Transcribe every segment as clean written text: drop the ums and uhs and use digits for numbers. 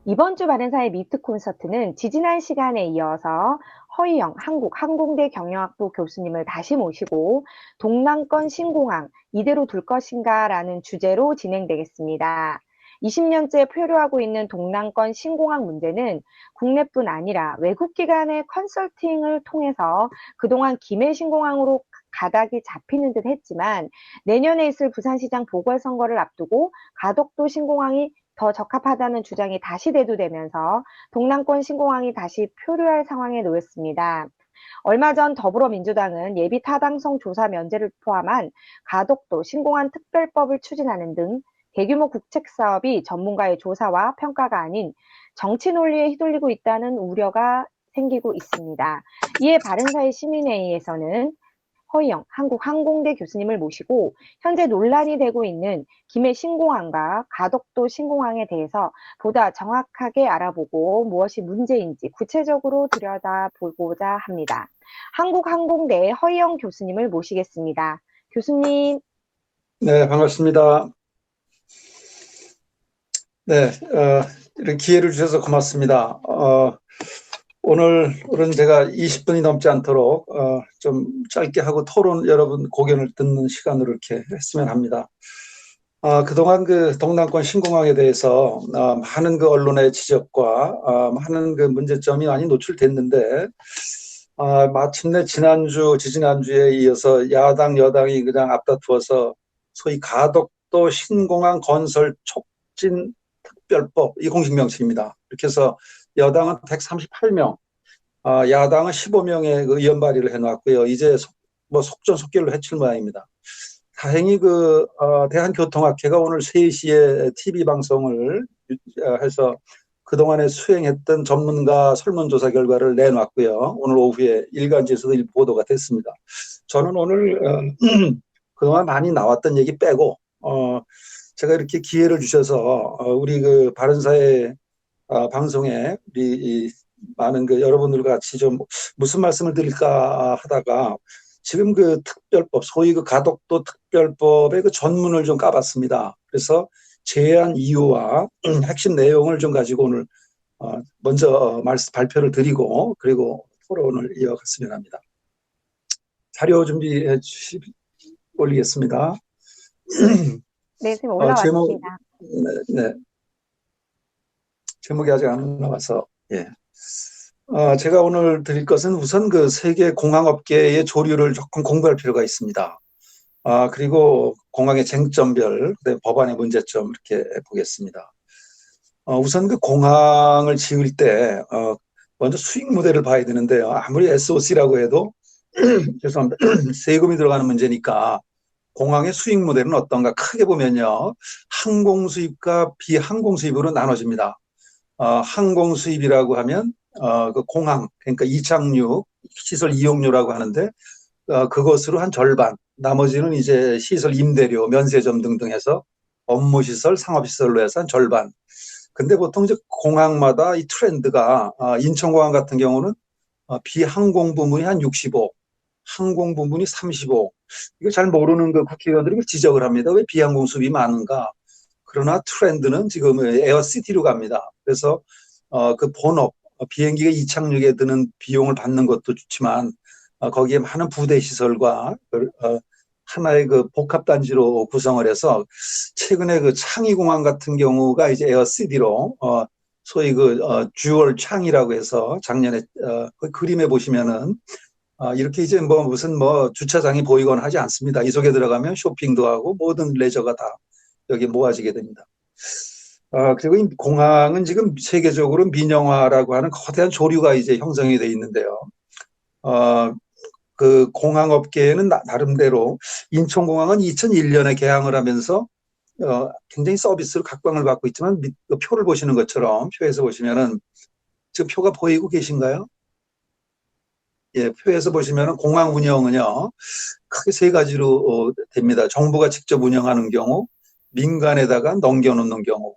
이번 주 바른사의 미트 콘서트는 지지난 시간에 이어서 허희영 항공대 경영학부 교수님을 다시 모시고 동남권 신공항 이대로 둘 것인가라는 주제로 진행되겠습니다. 20년째 표류하고 있는 동남권 신공항 문제는 국내뿐 아니라 외국 기관의 컨설팅을 통해서 그동안 김해 신공항으로 가닥이 잡히는 듯 했지만 내년에 있을 부산시장 보궐선거를 앞두고 가덕도 신공항이 더 적합하다는 주장이 다시 대두되면서 동남권 신공항이 다시 표류할 상황에 놓였습니다. 얼마 전 더불어민주당은 예비 타당성 조사 면제를 포함한 가덕도 신공항 특별법을 추진하는 등 대규모 국책 사업이 전문가의 조사와 평가가 아닌 정치 논리에 휘둘리고 있다는 우려가 생기고 있습니다. 이에 바른사회 시민회의에서는 허희영 한국항공대 교수님을 모시고 현재 논란이 되고 있는 김해 신공항과 가덕도 신공항에 대해서 보다 정확하게 알아보고 무엇이 문제인지 구체적으로 들여다보고자 합니다. 한국항공대의 허희영 교수님을 모시겠습니다. 교수님. 네, 반갑습니다. 네, 이런 기회를 주셔서 고맙습니다. 오늘은 제가 20분이 넘지 않도록 좀 짧게 하고 토론 여러분 고견을 듣는 시간으로 이렇게 했으면 합니다. 그동안 그 동남권 신공항에 대해서 많은 그 언론의 지적과 많은 그 문제점이 많이 노출됐는데 마침내 지지난주에 이어서 야당, 여당이 그냥 앞다투어서 소위 가덕도 신공항 건설 촉진 특별법, 이 공식 명칭입니다. 이렇게 해서 여당은 138명, 야당은 15명의 그 의원 발의를 해놨고요. 이제 속전속결로 해칠 모양입니다. 다행히 대한교통학회가 오늘 3시에 TV 방송을 해서 그동안에 수행했던 전문가 설문조사 결과를 내놨고요. 오늘 오후에 일간지에서도 일부 보도가 됐습니다. 저는 오늘 그동안 많이 나왔던 얘기 빼고 제가 이렇게 기회를 주셔서 우리 그 바른사회 방송에 우리 많은 그 여러분들과 같이 좀 무슨 말씀을 드릴까 하다가 지금 그 특별법, 소위 그 가덕도 특별법의 그 전문을 좀 까봤습니다. 그래서 제안 이유와 핵심 내용을 좀 가지고 오늘 먼저 발표를 드리고 그리고 토론을 이어갔으면 합니다. 자료 준비해 올리겠습니다. 네, 지금 올라왔습니다. 네. 제목이 아직 안 나와서, 예. 제가 오늘 드릴 것은 우선 그 세계 공항업계의 조류를 조금 공부할 필요가 있습니다. 그리고 공항의 쟁점별, 법안의 문제점 이렇게 보겠습니다. 우선 그 공항을 지을 때, 먼저 수익 모델을 봐야 되는데요. 아무리 SOC라고 해도, 죄송합니다. 세금이 들어가는 문제니까 공항의 수익 모델은 어떤가 크게 보면요. 항공 수입과 비항공 수입으로 나눠집니다. 항공 수입이라고 하면 그 공항, 그러니까 이착륙, 시설 이용료라고 하는데 그것으로 한 절반, 나머지는 이제 시설 임대료, 면세점 등등 해서 업무시설, 상업시설로 해서 한 절반. 근데 보통 이제 공항마다 이 트렌드가 인천공항 같은 경우는 비항공 부문이 한 65, 항공 부문이 35. 이거 잘 모르는 그 국회의원들이 지적을 합니다. 왜 비항공 수입이 많은가? 그러나 트렌드는 지금 에어시티로 갑니다. 그래서 그 본업, 비행기가 이착륙에 드는 비용을 받는 것도 좋지만 거기에 많은 부대 시설과 하나의 그 복합단지로 구성을 해서 최근에 그 창의공항 같은 경우가 이제 에어시티로 소위 그 듀얼 창이라고 해서 작년에 그 그림에 보시면은 이렇게 이제 무슨 주차장이 보이거나 하지 않습니다. 이 속에 들어가면 쇼핑도 하고 모든 레저가 다 여기 모아지게 됩니다. 그리고 이 공항은 지금 세계적으로 민영화라고 하는 거대한 조류가 이제 형성이 돼 있는데요. 그 공항업계에는 나름대로 인천공항은 2001년에 개항을 하면서 굉장히 서비스로 각광을 받고 있지만 표를 보시는 것처럼 표에서 보시면은 지금 표가 보이고 계신가요? 예, 표에서 보시면은 공항 운영은요 크게 세 가지로 됩니다. 정부가 직접 운영하는 경우, 민간에다가 넘겨놓는 경우,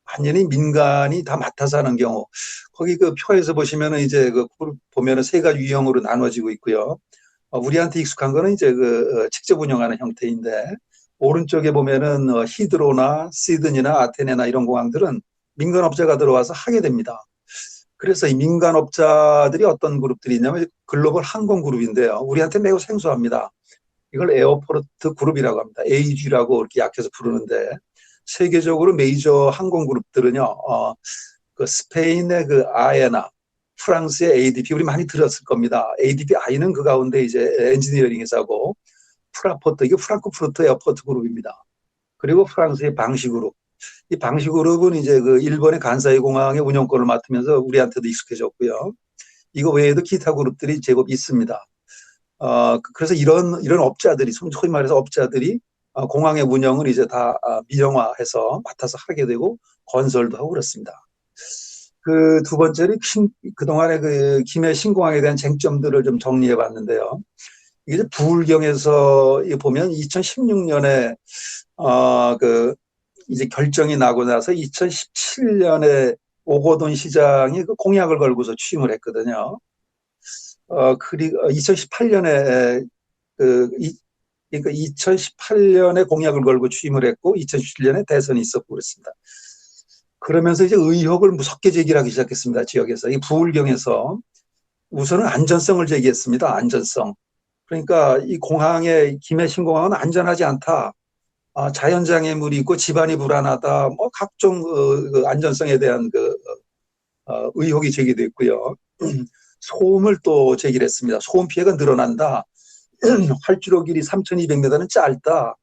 완전히 민간이 다 맡아서 하는 경우. 거기 그 표에서 보시면은 이제 그 보면은 세 가지 유형으로 나눠지고 있고요. 우리한테 익숙한 거는 이제 직접 운영하는 형태인데 오른쪽에 보면은 히드로나 시드니나 아테네나 이런 공항들은 민간업자가 들어와서 하게 됩니다. 그래서 이 민간업자들이 어떤 그룹들이 있냐면 글로벌 항공그룹인데요. 우리한테 매우 생소합니다. 이걸 에어포트 그룹이라고 합니다. AG라고 이렇게 약해서 부르는데 세계적으로 메이저 항공그룹들은요. 그 스페인의 그 아에나, 프랑스의 ADP 우리 많이 들었을 겁니다. ADP I는 그 가운데 이제 엔지니어링 회사고 프라포트 이게 프랑크푸르트 에어포트 그룹입니다. 그리고 프랑스의 방시그룹. 이 방시그룹은 이제 그 일본의 간사이 공항의 운영권을 맡으면서 우리한테도 익숙해졌고요. 이거 외에도 기타 그룹들이 제법 있습니다. 그래서 이런 업자들이, 소위 말해서 업자들이 공항의 운영을 이제 다 민영화해서 맡아서 하게 되고 건설도 하고 그렇습니다. 그 두 번째는 그동안의 그 김해 신공항에 대한 쟁점들을 좀 정리해 봤는데요. 이게 부울경에서 보면 2016년에 그 이제 결정이 나고 나서 2017년에 오거돈 시장이 그 공약을 걸고서 취임을 했거든요. 그리고 2018년에 그러니까 2018년에 공약을 걸고 취임을 했고 2017년에 대선이 있었고 그랬습니다. 그러면서 이제 의혹을 무섭게 제기하기 시작했습니다. 지역에서. 이 부울경에서 우선은 안전성을 제기했습니다. 안전성. 그러니까 이 공항의 김해 신공항은 안전하지 않다. 자연장애물이 있고 집안이 불안하다. 뭐 각종 그 안전성에 대한 의혹이 제기됐고요. 소음을 또 제기를 했습니다. 소음 피해가 늘어난다. 활주로 길이 3,200m는 짧다.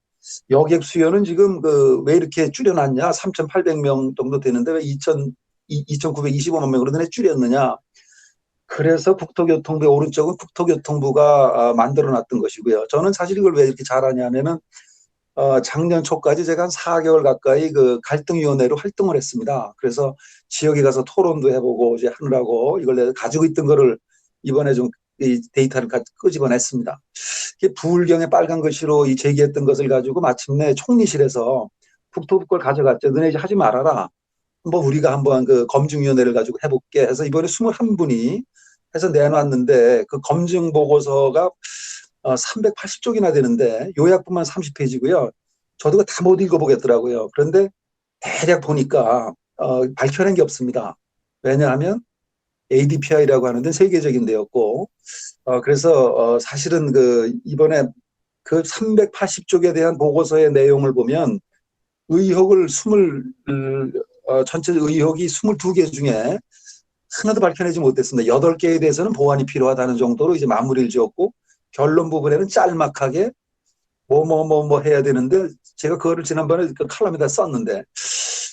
여객 수요는 지금 왜 이렇게 줄여놨냐? 3,800명 정도 되는데 왜 2,925만 명으로 줄였느냐? 그래서 국토교통부 오른쪽은 국토교통부가 만들어놨던 것이고요. 저는 사실 이걸 왜 이렇게 잘하냐면은 작년 초까지 제가 한 4개월 가까이 그 갈등위원회로 활동을 했습니다. 그래서 지역에 가서 토론도 해보고 이제 하느라고 이걸 내가 가지고 있던 거를 이번에 좀 이 데이터를 끄집어냈습니다. 부울경의 빨간 글씨로 이 제기했던 것을 가지고 마침내 총리실에서 국토부 걸 가져갔죠. 너네 이제 하지 말아라. 뭐 우리가 한번 그 검증위원회를 가지고 해볼게 해서 이번에 21분이 해서 내놨는데 그 검증 보고서가 380쪽이나 되는데 요약본만 30페이지고요. 저도 다 못 읽어보겠더라고요. 그런데 대략 보니까 밝혀낸 게 없습니다. 왜냐하면 ADPI라고 하는 데는 세계적인 데였고 그래서 사실은 이번에 그 380쪽에 대한 보고서의 내용을 보면 의혹을 전체 의혹이 22개 중에 하나도 밝혀내지 못했습니다. 8개에 대해서는 보완이 필요하다는 정도로 이제 마무리를 지었고 결론 부분에는 짤막하게 뭐 해야 되는데 제가 그거를 지난번에 그 칼럼에다 썼는데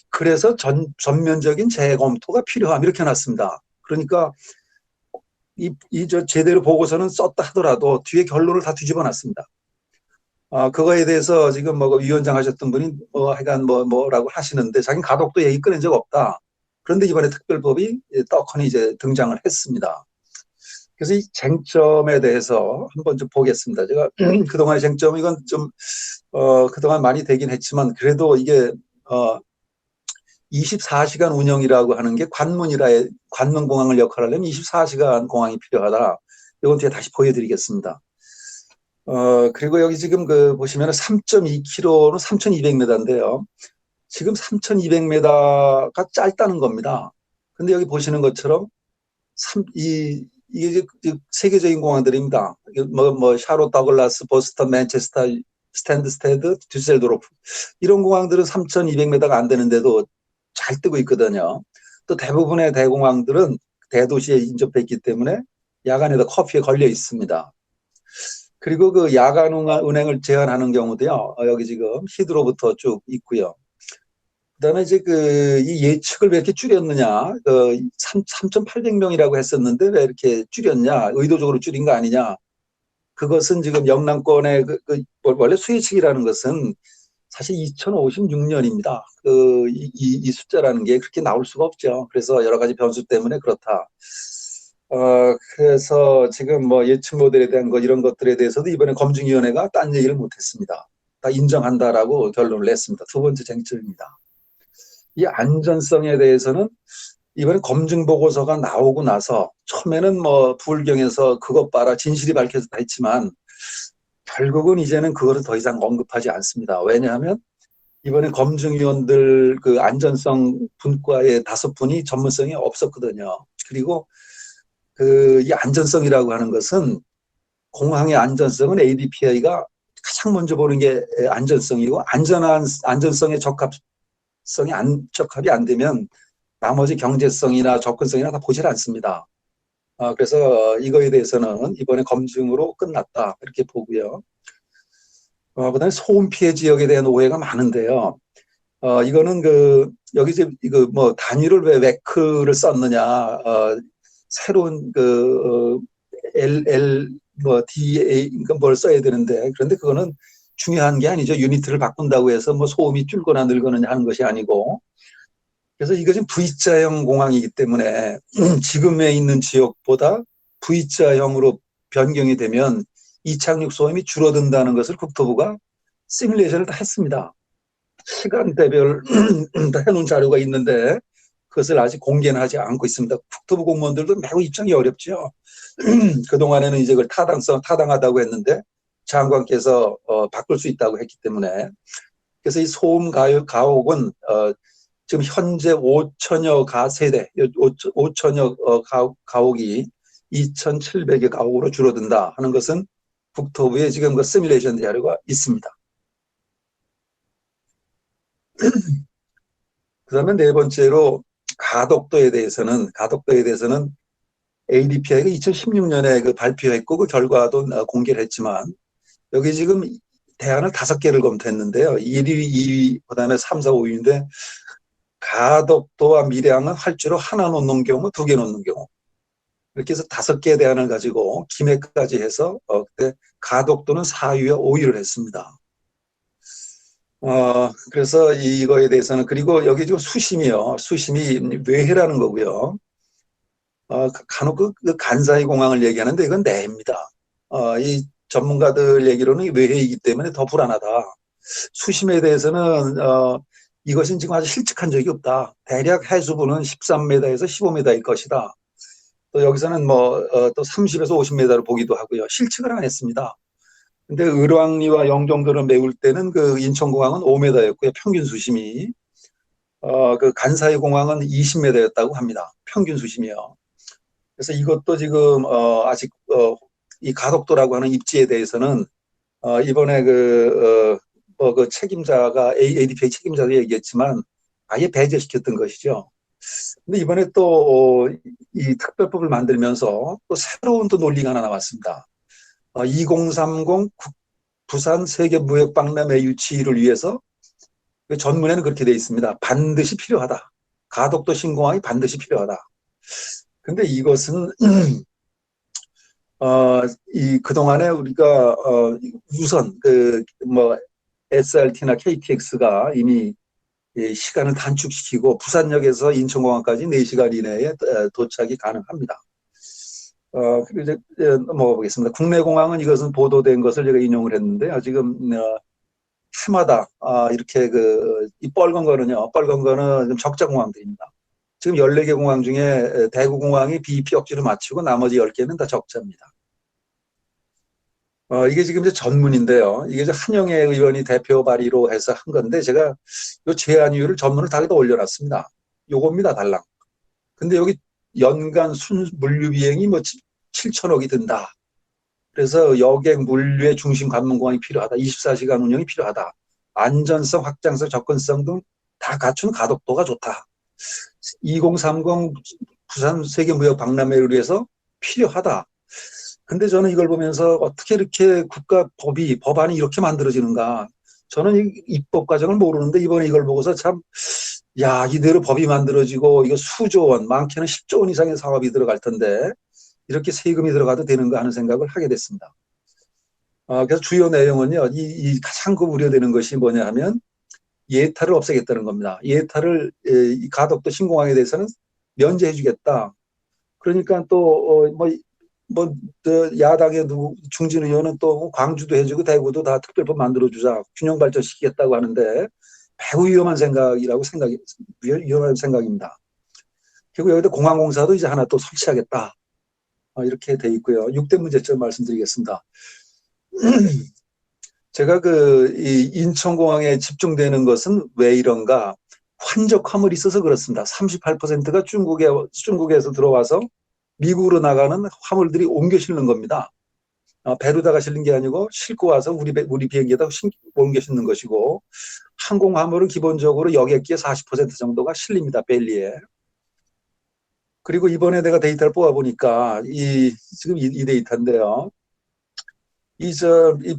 그래서 전면적인 재검토가 필요함 이렇게 해놨습니다. 그러니까 저 제대로 보고서는 썼다 하더라도 뒤에 결론을 다 뒤집어 놨습니다. 그거에 대해서 지금 뭐 위원장 하셨던 분이 하여간 뭐라고 하시는데 자기는 가덕도 얘기 꺼낸 적 없다. 그런데 이번에 특별법이 떡하니 이제 등장을 했습니다. 그래서 이 쟁점에 대해서 한번 좀 보겠습니다. 제가 그동안의 쟁점 이건 좀 그동안 많이 되긴 했지만 그래도 이게 24시간 운영이라고 하는 게 관문공항을 역할하려면 24시간 공항이 필요하다. 이건 뒤에 다시 보여드리겠습니다. 그리고 여기 지금 보시면 3.2km는 3,200m인데요. 지금 3,200m가 짧다는 겁니다. 근데 여기 보시는 것처럼 이게 세계적인 공항들입니다. 샤롯 더글라스, 보스턴, 맨체스터, 스탠드스테드, düsseldorf 이런 공항들은 3,200m가 안 되는데도 잘 뜨고 있거든요. 또 대부분의 대공항들은 대도시에 인접해 있기 때문에 야간에도 커피에 걸려 있습니다. 그리고 그 야간 운행을 제한하는 경우도요. 여기 지금 히드로부터 쭉 있고요. 그다음에 이제 이 예측을 왜 이렇게 줄였느냐? 3,800명이라고 했었는데 왜 이렇게 줄였냐? 의도적으로 줄인 거 아니냐? 그것은 지금 영남권의 원래 수혜측이라는 것은 사실 2056년입니다. 이 숫자라는 게 그렇게 나올 수가 없죠. 그래서 여러 가지 변수 때문에 그렇다. 그래서 지금 뭐 예측 모델에 대한 것 이런 것들에 대해서도 이번에 검증위원회가 딴 얘기를 못했습니다. 다 인정한다라고 결론을 냈습니다. 두 번째 쟁점입니다. 이 안전성에 대해서는 이번에 검증 보고서가 나오고 나서 처음에는 뭐 부울경에서 그것 봐라 진실이 밝혀졌다 했지만 결국은 이제는 그거를 더 이상 언급하지 않습니다. 왜냐하면 이번에 검증위원들 그 안전성 분과의 5분이 전문성이 없었거든요. 그리고 그 이 안전성이라고 하는 것은 공항의 안전성은 ADPI가 가장 먼저 보는 게 안전성이고 안전성의 적합이 안 되면 나머지 경제성이나 접근성이나 다 보질 않습니다. 그래서 이거에 대해서는 이번에 검증으로 끝났다 이렇게 보고요. 그다음에 소음 피해 지역에 대한 오해가 많은데요. 이거는 여기 지금 이거 뭐 단위를 왜 웨크를 썼느냐, 새로운 뭐 DA, 그러니까 뭘 써야 되는데, 그런데 그거는 중요한 게 아니죠. 유니트를 바꾼다고 해서 뭐 소음이 줄거나 늘거나 하는 것이 아니고. 그래서 이것은 V자형 공항이기 때문에 지금에 있는 지역보다 V자형으로 변경이 되면 이착륙 소음이 줄어든다는 것을 국토부가 시뮬레이션을 다 했습니다. 시간대별 다 해놓은 자료가 있는데 그것을 아직 공개는 하지 않고 있습니다. 국토부 공무원들도 매우 입장이 어렵죠. 그동안에는 이제 그걸 타당하다고 했는데 장관께서 바꿀 수 있다고 했기 때문에. 그래서 이 소음 가옥은 지금 현재 5천여 가세대, 5천여 가옥이 2,700여 가옥으로 줄어든다 하는 것은 국토부에 지금 그 시뮬레이션 자료가 있습니다. 그다음에 네 번째로 가덕도에 대해서는 ADPI가 2016년에 그 발표했고 그 결과도 공개를 했지만 여기 지금 대안을 5개를 검토했는데요. 1위, 2위, 그다음에 3, 4, 5위인데 가덕도와 밀양은 활주로 하나 놓는 경우, 2개 놓는 경우. 이렇게 해서 5개의 대안을 가지고 김해까지 해서 그때 가덕도는 4위와 5위를 했습니다. 그래서 이거에 대해서는 그리고 여기 지금 수심이요. 수심이 외해라는 거고요. 간혹 그 간사이 공항을 얘기하는데 이건 내입니다. 이 전문가들 얘기로는 외해이기 때문에 더 불안하다. 수심에 대해서는 이것은 지금 아직 실측한 적이 없다. 대략 해수부는 13m에서 15m일 것이다. 또 여기서는 또 30에서 50m로 보기도 하고요. 실측을 안 했습니다. 근데 을왕리와 영종도를 메울 때는 그 인천공항은 5m였고요. 평균 수심이. 그 간사이 공항은 20m였다고 합니다. 평균 수심이요. 그래서 이것도 지금 아직 이 가덕도라고 하는 입지에 대해서는 이번에 그 책임자가 ADPI 책임자도 얘기했지만 아예 배제시켰던 것이죠. 근데 이번에 또 이 특별법을 만들면서 또 새로운 또 논리가 하나 나왔습니다. 2030 부산 세계무역박람회 유치를 위해서 그 전문에는 그렇게 되어 있습니다. 반드시 필요하다. 가덕도 신공항이 반드시 필요하다. 근데 이것은 그동안에 우리가 우선 SRT나 KTX가 이미 시간을 단축시키고 부산역에서 인천공항까지 4시간 이내에 도착이 가능합니다. 그리고 이제 넘어가 보겠습니다. 국내 공항은 이것은 보도된 것을 제가 인용을 했는데요. 지금 해마다 이렇게 이 빨간 거는 좀 적자 공항들입니다. 지금 14개 공항 중에 대구공항이 BEP 억지로 맞추고 나머지 10개는 다 적자입니다. 이게 지금 이제 전문인데요. 이게 이제 한영애 의원이 대표 발의로 해서 한 건데 제가 이 제안위를 전문을 다 올려놨습니다. 요겁니다, 달랑. 근데 여기 연간 물류 비행이 7천억이 든다. 그래서 여객 물류의 중심 관문공항이 필요하다. 24시간 운영이 필요하다. 안전성, 확장성, 접근성 등 다 갖춘 가덕도가 좋다. 2030 부산 세계무역박람회를 위해서 필요하다. 근데 저는 이걸 보면서 어떻게 이렇게 법안이 이렇게 만들어지는가. 저는 이 입법 과정을 모르는데 이번에 이걸 보고서 참, 야, 이대로 법이 만들어지고 이거 수조 원, 많게는 10조 원 이상의 사업이 들어갈 텐데 이렇게 세금이 들어가도 되는가 하는 생각을 하게 됐습니다. 그래서 주요 내용은요, 이 가장 우려되는 것이 뭐냐 하면 예타를 없애겠다는 겁니다. 예타를 이 가덕도 신공항에 대해서는 면제해 주겠다. 그러니까 또 야당의 중진 의원은 또 광주도 해주고 대구도 다 특별법 만들어주자 균형 발전시키겠다고 하는데 매우 위험한 생각입니다. 그리고 여기다 공항공사도 이제 하나 또 설치하겠다. 이렇게 돼 있고요. 6대 문제점 말씀드리겠습니다. 제가 이 인천공항에 집중되는 것은 왜 이런가? 환적 화물이 있어서 그렇습니다. 38%가 중국에서 들어와서 미국으로 나가는 화물들이 옮겨 실는 겁니다. 배로다가 실는 게 아니고 싣고 와서 우리 비행기에다 옮겨 싣는 것이고, 항공 화물은 기본적으로 여객기의 40% 정도가 실립니다. 벨리에. 그리고 이번에 내가 데이터를 뽑아보니까 지금 이 데이터인데요. 이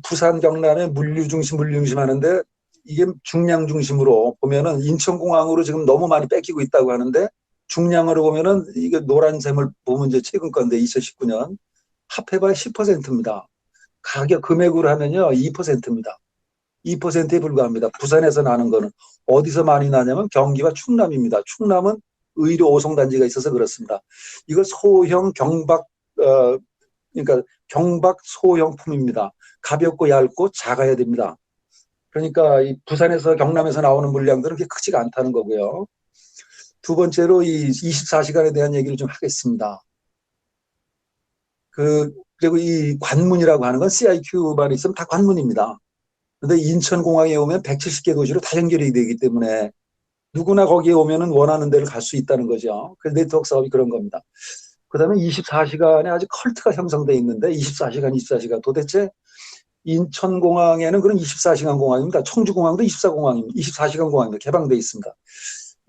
부산 경남의 물류 중심 하는데, 이게 중량 중심으로 보면은 인천공항으로 지금 너무 많이 뺏기고 있다고 하는데, 중량으로 보면은 이게 노란샘을 보면 이제 최근 건데 2019년 합해봐야 10%입니다. 가격 금액으로 하면요 2%입니다. 2%에 불과합니다. 부산에서 나는 거는 어디서 많이 나냐면 경기와 충남입니다. 충남은 의료 오송단지가 있어서 그렇습니다. 이걸 소형 그러니까 경박 소형품입니다. 가볍고 얇고 작아야 됩니다. 그러니까 이 부산에서 경남에서 나오는 물량들은 그렇게 크지가 않다는 거고요. 두 번째로 이 24시간에 대한 얘기를 좀 하겠습니다. 그리고 이 관문이라고 하는 건 CIQ만 있으면 다 관문입니다. 그런데 인천공항에 오면 170개 도시로 다 연결이 되기 때문에 누구나 거기에 오면은 원하는 데를 갈 수 있다는 거죠. 그 네트워크 사업이 그런 겁니다. 그다음에 24시간에 아주 컬트가 형성돼 있는데 24시간 도대체 인천공항에는 그런 24시간 공항입니다. 청주공항도 24공항입니다. 24시간 공항입니다. 개방돼 있습니다.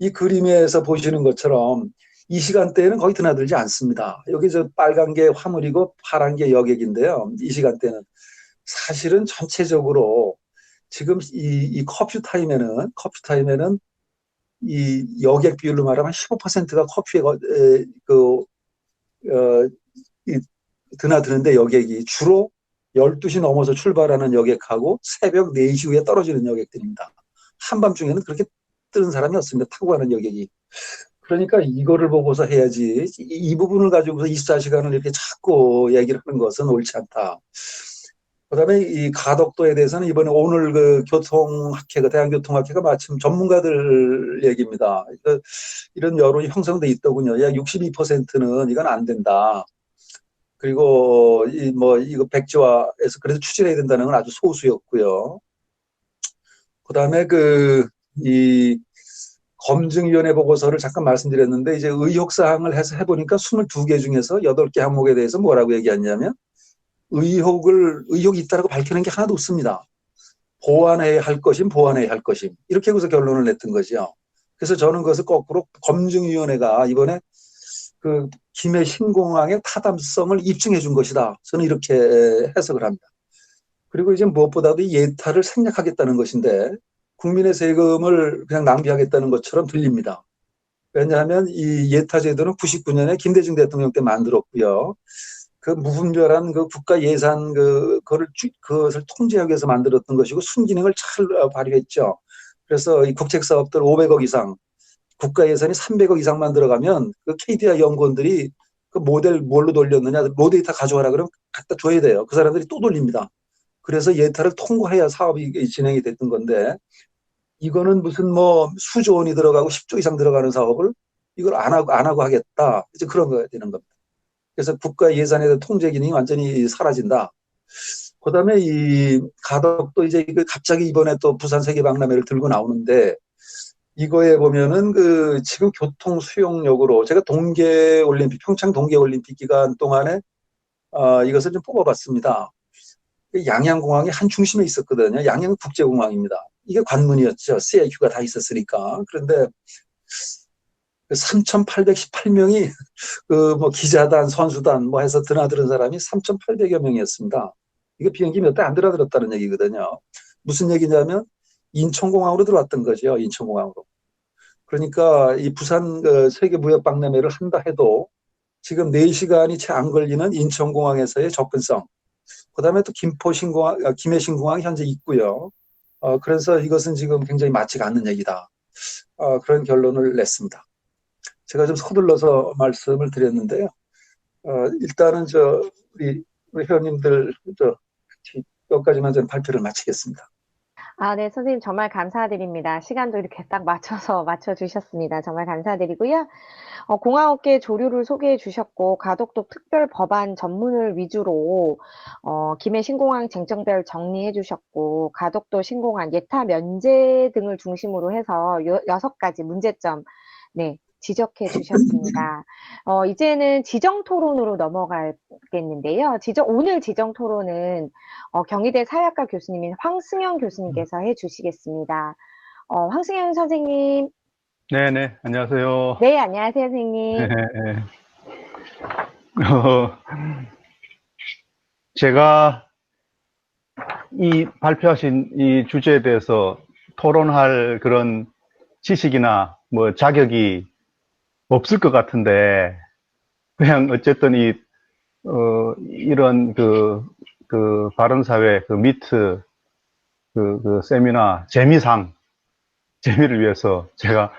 이 그림에서 보시는 것처럼 이 시간대에는 거의 드나들지 않습니다. 여기 저 빨간 게 화물이고 파란 게 여객인데요. 이 시간대는 사실은 전체적으로 지금 이 커퓨 타임에는 이 여객 비율로 말하면 15%가 커피에 이 드나드는데, 여객이 주로 12시 넘어서 출발하는 여객하고 새벽 4시 후에 떨어지는 여객들입니다. 한밤중에는 그렇게 뜨는 사람이 없습니다. 타고 가는 여객이. 그러니까 이거를 보고서 해야지, 이 부분을 가지고서 24시간을 이렇게 자꾸 얘기를 하는 것은 옳지 않다. 그다음에 이 가덕도에 대해서는 이번에 오늘 대한교통학회가 마침 전문가들 얘기입니다. 이런 여론이 형성돼 있더군요. 야, 62%는 이건 안 된다. 그리고 이거 백지화해서 그래도 추진해야 된다는 건 아주 소수였고요. 그다음에 이 검증위원회 보고서를 잠깐 말씀드렸는데, 이제 의혹사항을 해서 해보니까 22개 중에서 8개 항목에 대해서 뭐라고 얘기했냐면, 의혹이 있다라고 밝히는 게 하나도 없습니다. 보완해야 할 것임, 보완해야 할 것임. 이렇게 해서 결론을 냈던 거죠. 그래서 저는 그것을 거꾸로 검증위원회가 이번에 김해 신공항의 타당성을 입증해 준 것이다. 저는 이렇게 해석을 합니다. 그리고 이제 무엇보다도 예타를 생략하겠다는 것인데, 국민의 세금을 그냥 낭비하겠다는 것처럼 들립니다. 왜냐하면 이 예타 제도는 99년에 김대중 대통령 때 만들었고요. 그 무분별한 국가 예산 그것을 통제하기 위해서 만들었던 것이고, 순기능을 잘 발휘했죠. 그래서 이 국책 사업들 500억 이상, 국가 예산이 300억 이상만 들어가면 KDI 연구원들이 그 모델 뭘로 돌렸느냐, 로데이터 가져와라 그러면 갖다 줘야 돼요. 그 사람들이 또 돌립니다. 그래서 예타를 통과해야 사업이 진행이 됐던 건데, 이거는 무슨 수조 원이 들어가고 10조 이상 들어가는 사업을 이걸 안 하고 하겠다. 이제 그런 거 되는 겁니다. 그래서 국가 예산에 대한 통제 기능이 완전히 사라진다. 그다음에 이 가덕도 이제 갑자기 이번에 또 부산 세계박람회를 들고 나오는데, 이거에 보면은 지금 교통 수용역으로 제가 평창 동계올림픽 기간 동안에 이것을 좀 뽑아봤습니다. 양양공항이 한 중심에 있었거든요. 양양은 국제공항입니다. 이게 관문이었죠. CIQ가 다 있었으니까. 그런데 3,818명이 기자단, 선수단 해서 드나드는 사람이 3,800여 명이었습니다. 이게 비행기 몇 대 안 드나들었다는 얘기거든요. 무슨 얘기냐면 인천공항으로 들어왔던 거죠. 인천공항으로. 그러니까 이 부산 세계무역박람회를 한다 해도 지금 4시간이 채 안 걸리는 인천공항에서의 접근성, 그다음에 또 김해 신공항이 현재 있고요. 그래서 이것은 지금 굉장히 맞지가 않는 얘기다. 그런 결론을 냈습니다. 제가 좀 서둘러서 말씀을 드렸는데요. 일단은 우리 회원님들 여기까지만 좀 발표를 마치겠습니다. 네, 선생님 정말 감사드립니다. 시간도 이렇게 딱 맞춰서 맞춰주셨습니다. 정말 감사드리고요. 공항업계 조류를 소개해 주셨고, 가덕도 특별 법안 전문을 위주로, 김해 신공항 쟁점별 정리해 주셨고, 가덕도 신공항 예타 면제 등을 중심으로 해서 6가지 문제점, 네, 지적해 주셨습니다. 이제는 지정 토론으로 넘어가겠는데요. 오늘 지정 토론은, 경희대 사회학과 교수님인 황승영 교수님께서 해 주시겠습니다. 황승영 선생님, 네네, 안녕하세요. 네, 안녕하세요, 선생님. 어, 제가 이 발표하신 이 주제에 대해서 토론할 그런 지식이나 뭐 자격이 없을 것 같은데, 그냥 어쨌든 이런 바른사회, 미트, 세미나, 재미를 위해서 제가,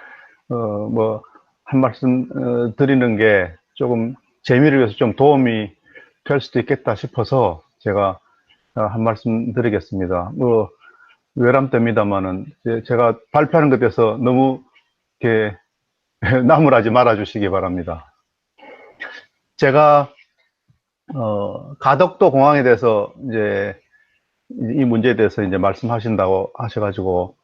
한 말씀, 드리는 게 조금 재미를 위해서 좀 도움이 될 수도 있겠다 싶어서 제가 한 말씀 드리겠습니다. 외람됩니다만은 제가 발표하는 것에 대해서 너무 이렇게 나무라지 말아 주시기 바랍니다. 제가 가덕도 공항에 대해서 이제 이 문제에 대해서 이제 말씀하신다고 하셔가지고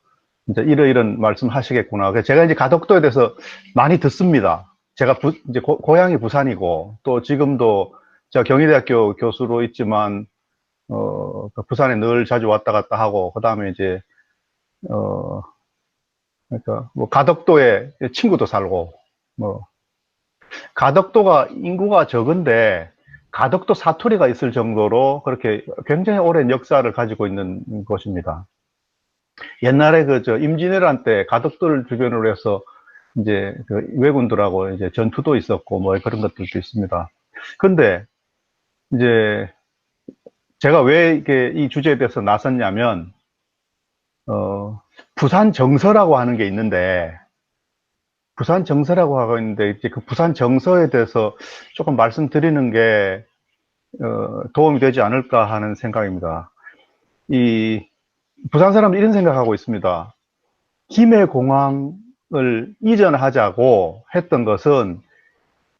이제 이런 말씀하시겠구나. 그래서 제가 이제 가덕도에 대해서 많이 듣습니다. 제가 이제 고향이 부산이고 또 지금도 제가 경희대학교 교수로 있지만 부산에 늘 자주 왔다 갔다 하고 그다음에 이제 그러니까 뭐 가덕도에 친구도 살고 뭐 가덕도가 인구가 적은데 가덕도 사투리가 있을 정도로 그렇게 굉장히 오랜 역사를 가지고 있는 곳입니다. 옛날에 임진왜란 때 가덕도를 주변으로 해서 이제 왜군들하고 이제 전투도 있었고 뭐 그런 것들도 있습니다. 근데 이제 제가 왜 이게 이 주제에 대해서 나섰냐면 부산 정서라고 하는 게 있는데 부산 정서라고 하고 있는데 이제 그 부산 정서에 대해서 조금 말씀드리는 게 도움이 되지 않을까 하는 생각입니다. 이 부산 사람들 이런 생각하고 있습니다. 김해공항을 이전하자고 했던 것은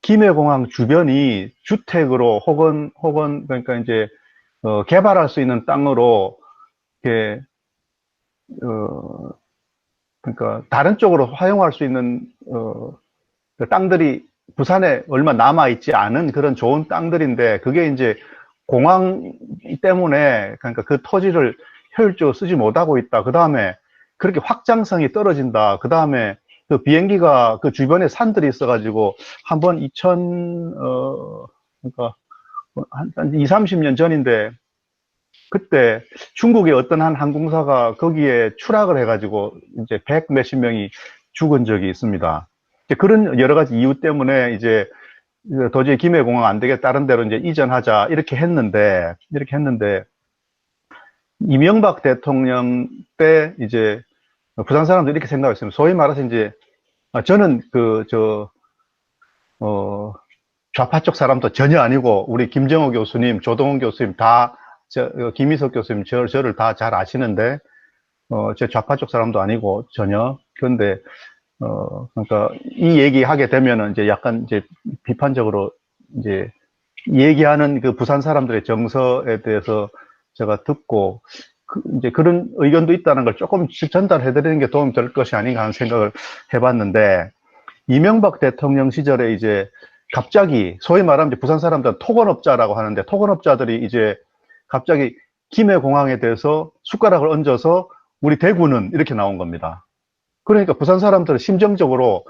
김해공항 주변이 주택으로 혹은 그러니까 이제 개발할 수 있는 땅으로 이렇게 그러니까 다른 쪽으로 활용할 수 있는 그 땅들이 부산에 얼마 남아 있지 않은 그런 좋은 땅들인데 그게 이제 공항 때문에 그러니까 그 토지를 효율적으로 쓰지 못하고 있다. 그 다음에 그렇게 확장성이 떨어진다. 그 다음에 그 비행기가 그 주변에 산들이 있어가지고 한번 그러니까 한 2, 30년 전인데 그때 중국의 어떤 한 항공사가 거기에 추락을 해가지고 이제 100 몇십 명이 죽은 적이 있습니다. 그런 여러 가지 이유 때문에 이제 도저히 김해공항 안 되겠다, 다른 데로 이제 이전하자 이렇게 했는데 이명박 대통령 때 이제 부산 사람들이 이렇게 생각했습니다. 소위 말해서 이제 저는 좌파 쪽 사람도 전혀 아니고 우리 김정호 교수님, 조동훈 교수님 다 김희석 교수님 저를 다 잘 아시는데 제 좌파 쪽 사람도 아니고 전혀. 그런데 그러니까 이 얘기하게 되면은 이제 약간 이제 비판적으로 이제 얘기하는 그 부산 사람들의 정서에 대해서 제가 듣고 이제 그런 의견도 있다는 걸 조금 전달해 드리는 게 도움이 될 것이 아닌가 하는 생각을 해봤는데 이명박 대통령 시절에 이제 갑자기 소위 말하면 이제 부산 사람들은 토건업자라고 하는데 토건업자들이 이제 갑자기 김해공항에 대해서 숟가락을 얹어서 우리 대구는 이렇게 나온 겁니다. 그러니까 부산 사람들은 심정적으로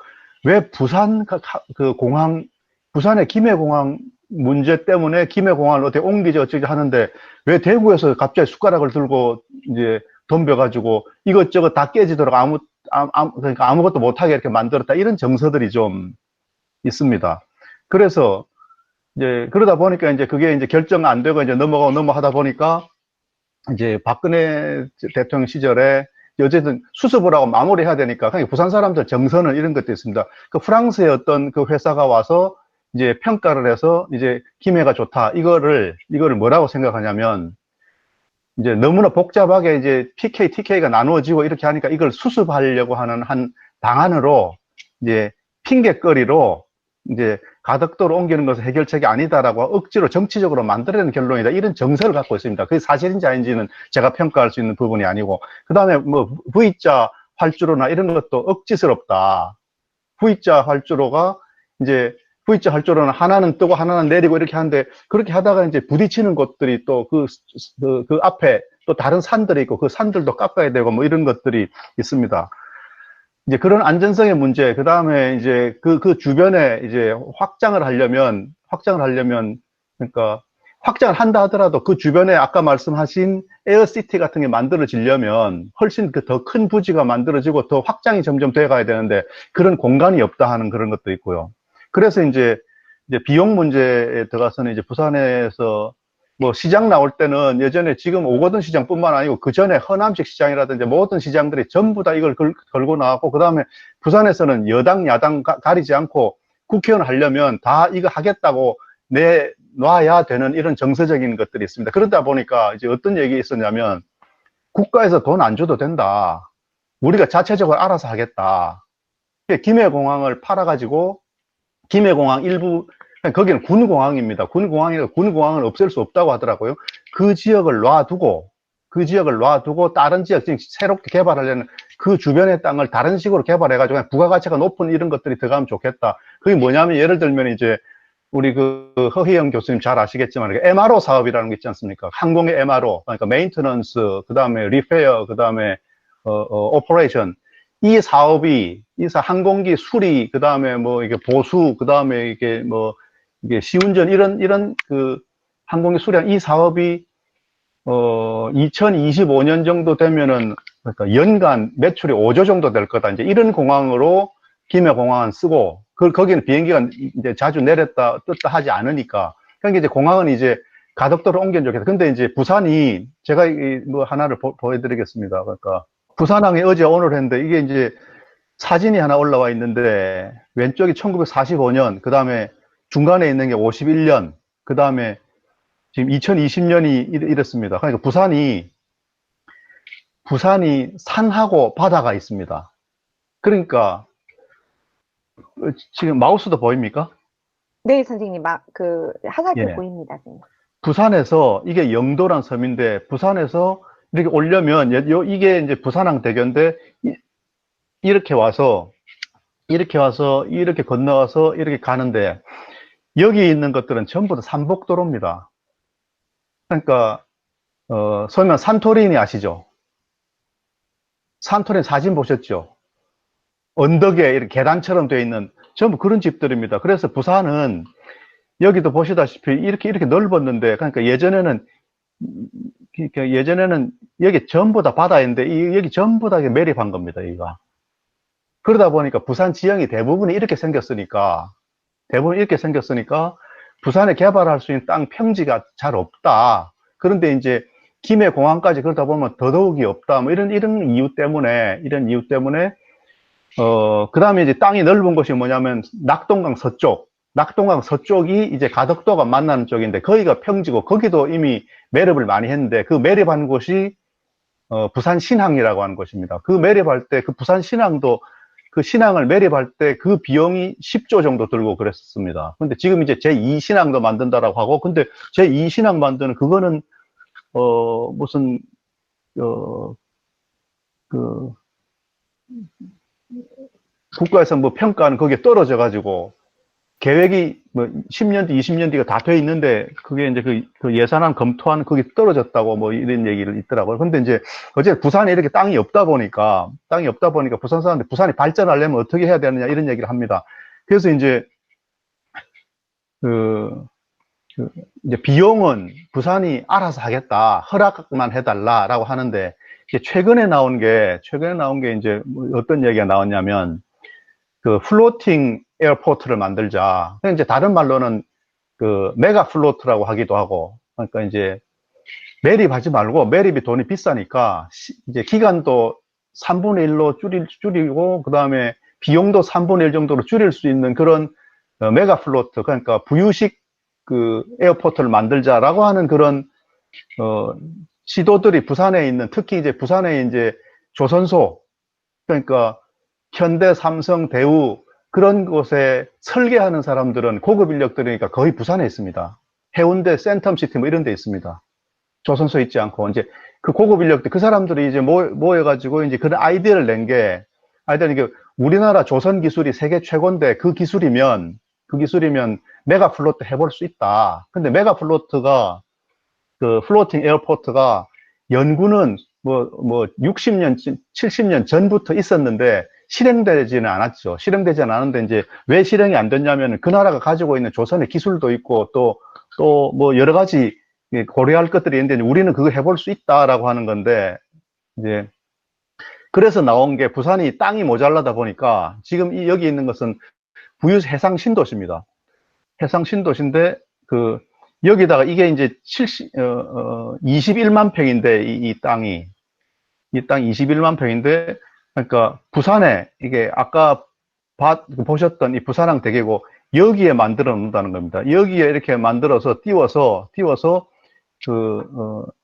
왜 그 공항, 부산의 김해공항 문제 때문에 김해공항을 어떻게 옮기지 어쩌지 하는데 왜 대구에서 갑자기 숟가락을 들고 이제 덤벼가지고 이것저것 다 깨지도록 그러니까 아무것도 못하게 이렇게 만들었다. 이런 정서들이 좀 있습니다. 그래서 이제 그러다 보니까 이제 그게 이제 결정 안 되고 이제 넘어하다 보니까 이제 박근혜 대통령 시절에 어쨌든 수습을 하고 마무리해야 되니까 그냥 부산 사람들 정서는 이런 것도 있습니다. 그 프랑스의 어떤 그 회사가 와서 이제 평가를 해서 이제 김해가 좋다. 이거를 뭐라고 생각하냐면 이제 너무나 복잡하게 이제 PK, TK가 나누어지고 이렇게 하니까 이걸 수습하려고 하는 한 방안으로 이제 핑계거리로 이제 가덕도로 옮기는 것은 해결책이 아니다라고 억지로 정치적으로 만들어낸 결론이다. 이런 정서를 갖고 있습니다. 그게 사실인지 아닌지는 제가 평가할 수 있는 부분이 아니고, 그 다음에 뭐 V자 활주로나 이런 것도 억지스럽다. V자 활주로가 이제 V자 활주로는 하나는 뜨고 하나는 내리고 이렇게 하는데, 그렇게 하다가 이제 부딪히는 곳들이 또 그 앞에 또 다른 산들이 있고 그 산들도 깎아야 되고 뭐 이런 것들이 있습니다. 이제 그런 안전성의 문제, 그 다음에 이제 그 주변에 이제 확장을 하려면, 그러니까 확장을 한다 하더라도 그 주변에 아까 말씀하신 에어시티 같은 게 만들어지려면 훨씬 그 더 큰 부지가 만들어지고 더 확장이 점점 돼 가야 되는데 그런 공간이 없다 하는 그런 것도 있고요. 그래서 이제 비용 문제에 들어가서는 이제 부산에서 뭐 시장 나올 때는 예전에 지금 오거돈 시장뿐만 아니고 그 전에 허남식 시장이라든지 모든 시장들이 전부 다 이걸 걸고 나왔고, 그 다음에 부산에서는 여당 야당 가리지 않고 국회의원 하려면 다 이거 하겠다고 내놔야 되는 이런 정서적인 것들이 있습니다. 그러다 보니까 이제 어떤 얘기 있었냐면 국가에서 돈 안 줘도 된다. 우리가 자체적으로 알아서 하겠다. 김해공항을 팔아가지고 김해공항 일부, 거기는 군공항입니다. 군공항이라 군공항을 없앨 수 없다고 하더라고요. 그 지역을 놔두고 다른 지역, 지금 새롭게 개발하려는 그 주변의 땅을 다른 식으로 개발해가지고 그냥 부가가치가 높은 이런 것들이 들어가면 좋겠다. 그게 뭐냐면 예를 들면 이제 우리 그 허희영 교수님 잘 아시겠지만 MRO 사업이라는 게 있지 않습니까? 항공의 MRO, 그러니까 메인터넌스, 그 다음에 리페어, 그 다음에 오퍼레이션. 이 사업이 항공기 수리, 그 다음에 뭐 이게 보수, 그 다음에 이게 뭐 이게 시운전 이런 그 항공기 수리한 이 사업이 2025년 정도 되면은 그러니까 연간 매출이 5조 정도 될 거다. 이제 이런 공항으로 김해공항은 쓰고 거기는 비행기가 이제 자주 내렸다 떴다 하지 않으니까. 그러니까 이제 공항은 이제 가덕도로 옮겨면 좋겠다. 근데 이제 부산이 제가 뭐 하나를 보여드리겠습니다. 그러니까 부산항에 어제 오늘 했는데 이게 이제 사진이 하나 올라와 있는데 왼쪽이 1945년, 그 다음에 중간에 있는 게 51년, 그 다음에 지금 2020년이 이렇습니다. 그러니까 부산이 산하고 바다가 있습니다. 그러니까 지금 마우스도 보입니까? 네, 선생님. 하얗게 예. 보입니다, 선생님. 부산에서 이게 영도란 섬인데 부산에서 이렇게 오려면 이게 이제 부산항 대교인데 이렇게 와서 이렇게 건너와서 이렇게 가는데 여기 있는 것들은 전부 다 산복도로입니다. 그러니까 소위 말하는 산토리니 아시죠? 산토리니 사진 보셨죠? 언덕에 이렇게 계단처럼 되어 있는 전부 그런 집들입니다. 그래서 부산은 여기도 보시다시피 이렇게 넓었는데, 그러니까 예전에는 여기 전부 다 바다인데 여기 전부 다 매립한 겁니다, 여기가. 그러다 보니까 부산 지형이 대부분이 이렇게 생겼으니까 부산에 개발할 수 있는 땅 평지가 잘 없다. 그런데 이제 김해공항까지 그러다 보면 더더욱이 없다. 뭐 이런 이유 때문에 그 다음에 이제 땅이 넓은 곳이 뭐냐면 낙동강 서쪽이 이제 가덕도가 만나는 쪽인데 거기가 평지고 거기도 이미 매립을 많이 했는데 그 매립한 곳이 부산 신항이라고 하는 곳입니다. 그 매립할 때 그 부산 신항도 그 신항을 매립할 때 그 비용이 10조 정도 들고 그랬습니다. 근데 지금 이제 제2신항도 만든다라고 하고, 근데 제2신항 만드는 그거는 무슨 국가에서 뭐 평가는 거기에 떨어져 가지고 계획이 뭐 10년 뒤, 20년 뒤가 다 돼 있는데 그게 이제 그 예산안 검토한 거기 떨어졌다고 뭐 이런 얘기를 있더라고요. 근데 이제 어제 부산에 이렇게 땅이 없다 보니까 부산 사람들 부산이 발전하려면 어떻게 해야 되느냐 이런 얘기를 합니다. 그래서 이제 이제 비용은 부산이 알아서 하겠다, 허락만 해달라라고 하는데 최근에 나온 게 이제 어떤 얘기가 나왔냐면 그 플로팅 에어포트를 만들자. 이제 다른 말로는 그 메가 플로트라고 하기도 하고, 그러니까 이제 매립하지 말고 매립이 돈이 비싸니까 이제 기간도 3분의 1로 줄이고 그 다음에 비용도 3분의 1 정도로 줄일 수 있는 그런 메가 플로트, 그러니까 부유식 그 에어포트를 만들자라고 하는 그런 지도들이 부산에 있는, 특히 이제 부산에 이제 조선소, 그러니까 현대, 삼성, 대우, 그런 곳에 설계하는 사람들은 고급 인력들이니까 거의 부산에 있습니다. 해운대, 센텀시티 뭐 이런 데 있습니다. 조선소 있지 않고, 이제 그 고급 인력들, 그 사람들이 이제 모여가지고 이제 그런 아이디어를 낸 게, 이게 우리나라 조선 기술이 세계 최고인데 그 기술이면 메가 플로트 해볼 수 있다. 근데 메가 플로트가, 그 플로팅 에어포트가 연구는 뭐 60년, 70년 전부터 있었는데 실행되지는 않았죠. 실행되지 않았는데 이제 왜 실행이 안 됐냐면 그 나라가 가지고 있는 조선의 기술도 있고 또 뭐 여러 가지 고려할 것들이 있는데 우리는 그거 해볼 수 있다라고 하는 건데 이제 그래서 나온 게 부산이 땅이 모자라다 보니까 지금 여기 있는 것은 부유 해상 신도시입니다. 해상 신도시인데 그 여기다가 이게 이제 21만 평인데 이 땅이 21만 평인데 그러니까 부산에 이게 아까 보셨던 이 부산항 대계고 여기에 만들어 놓는다는 겁니다. 여기에 이렇게 만들어서 띄워서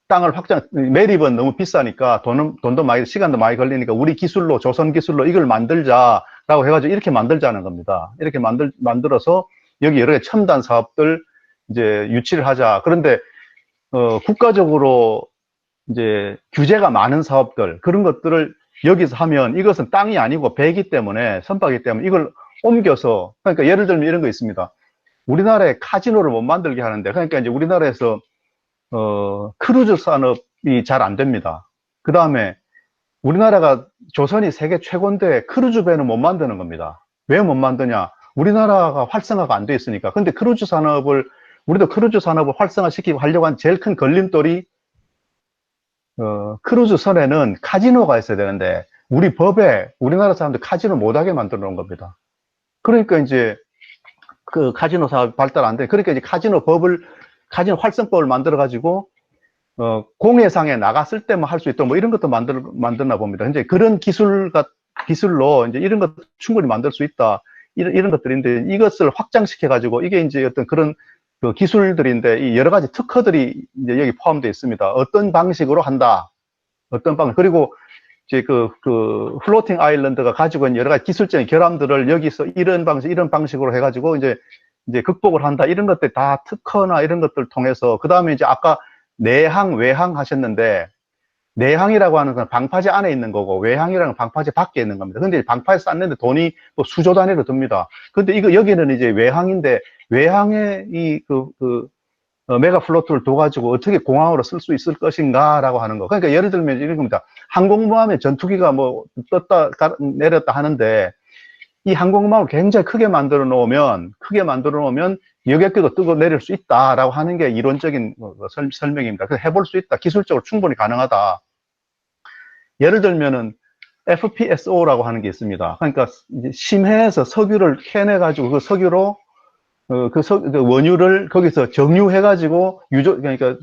땅을 확장, 매립은 너무 비싸니까 돈도 많이, 시간도 많이 걸리니까 우리 기술로, 조선 기술로 이걸 만들자라고 해가지고 이렇게 만들자는 겁니다. 이렇게 만들어서 여기 여러 개 첨단 사업들 이제 유치를 하자. 그런데, 국가적으로 이제 규제가 많은 사업들, 그런 것들을 여기서 하면 이것은 땅이 아니고 배이기 때문에, 선박이기 때문에 이걸 옮겨서, 그러니까 예를 들면 이런 거 있습니다. 우리나라에 카지노를 못 만들게 하는데, 그러니까 이제 우리나라에서 크루즈 산업이 잘 안 됩니다. 그 다음에 우리나라가 조선이 세계 최고인데 크루즈 배는 못 만드는 겁니다. 왜 못 만드냐? 우리나라가 활성화가 안 돼 있으니까. 근데 우리도 크루즈 산업을 활성화시키고 하려고 한 제일 큰 걸림돌이 크루즈 선에는 카지노가 있어야 되는데 우리 법에 우리나라 사람들 카지노 못하게 만들어 놓은 겁니다. 그러니까 이제 그 카지노 사업이 발달 안 돼. 그러니까 이제 카지노 활성법을 만들어 가지고 공해상에 나갔을 때만 할 수 있도록 뭐 이런 것도 만드나 봅니다. 이제 그런 기술로 이제 이런 것 충분히 만들 수 있다. 이런 것들인데 이것을 확장시켜 가지고 이게 이제 어떤 그런 그 기술들인데 이 여러 가지 특허들이 이제 여기 포함되어 있습니다. 어떤 방식으로 한다. 그리고 이제 그 플로팅 아일랜드가 가지고 있는 여러 가지 기술적인 결함들을 여기서 이런 방식으로 해가지고 이제 극복을 한다. 이런 것들 다 특허나 이런 것들을 통해서, 그 다음에 이제 아까 내항, 외항 하셨는데, 내항이라고 하는 건 방파제 안에 있는 거고, 외항이라는 건 방파제 밖에 있는 겁니다. 근데 방파제 쌓는데 돈이 뭐 수조 단위로 듭니다. 근데 여기는 이제 외항인데, 외항에 메가 플로트를 둬가지고 어떻게 공항으로 쓸 수 있을 것인가라고 하는 거. 그러니까 예를 들면 이런 겁니다. 항공모함에 전투기가 뭐 떴다 내렸다 하는데, 이 항공모함을 굉장히 크게 만들어 놓으면 여객기도 뜨고 내릴 수 있다라고 하는 게 이론적인 설명입니다. 그래서 해볼 수 있다. 기술적으로 충분히 가능하다. 예를 들면은 FPSO라고 하는 게 있습니다. 그러니까 심해에서 석유를 캐내가지고 그 석유로 그 원유를 거기서 정유해가지고 그러니까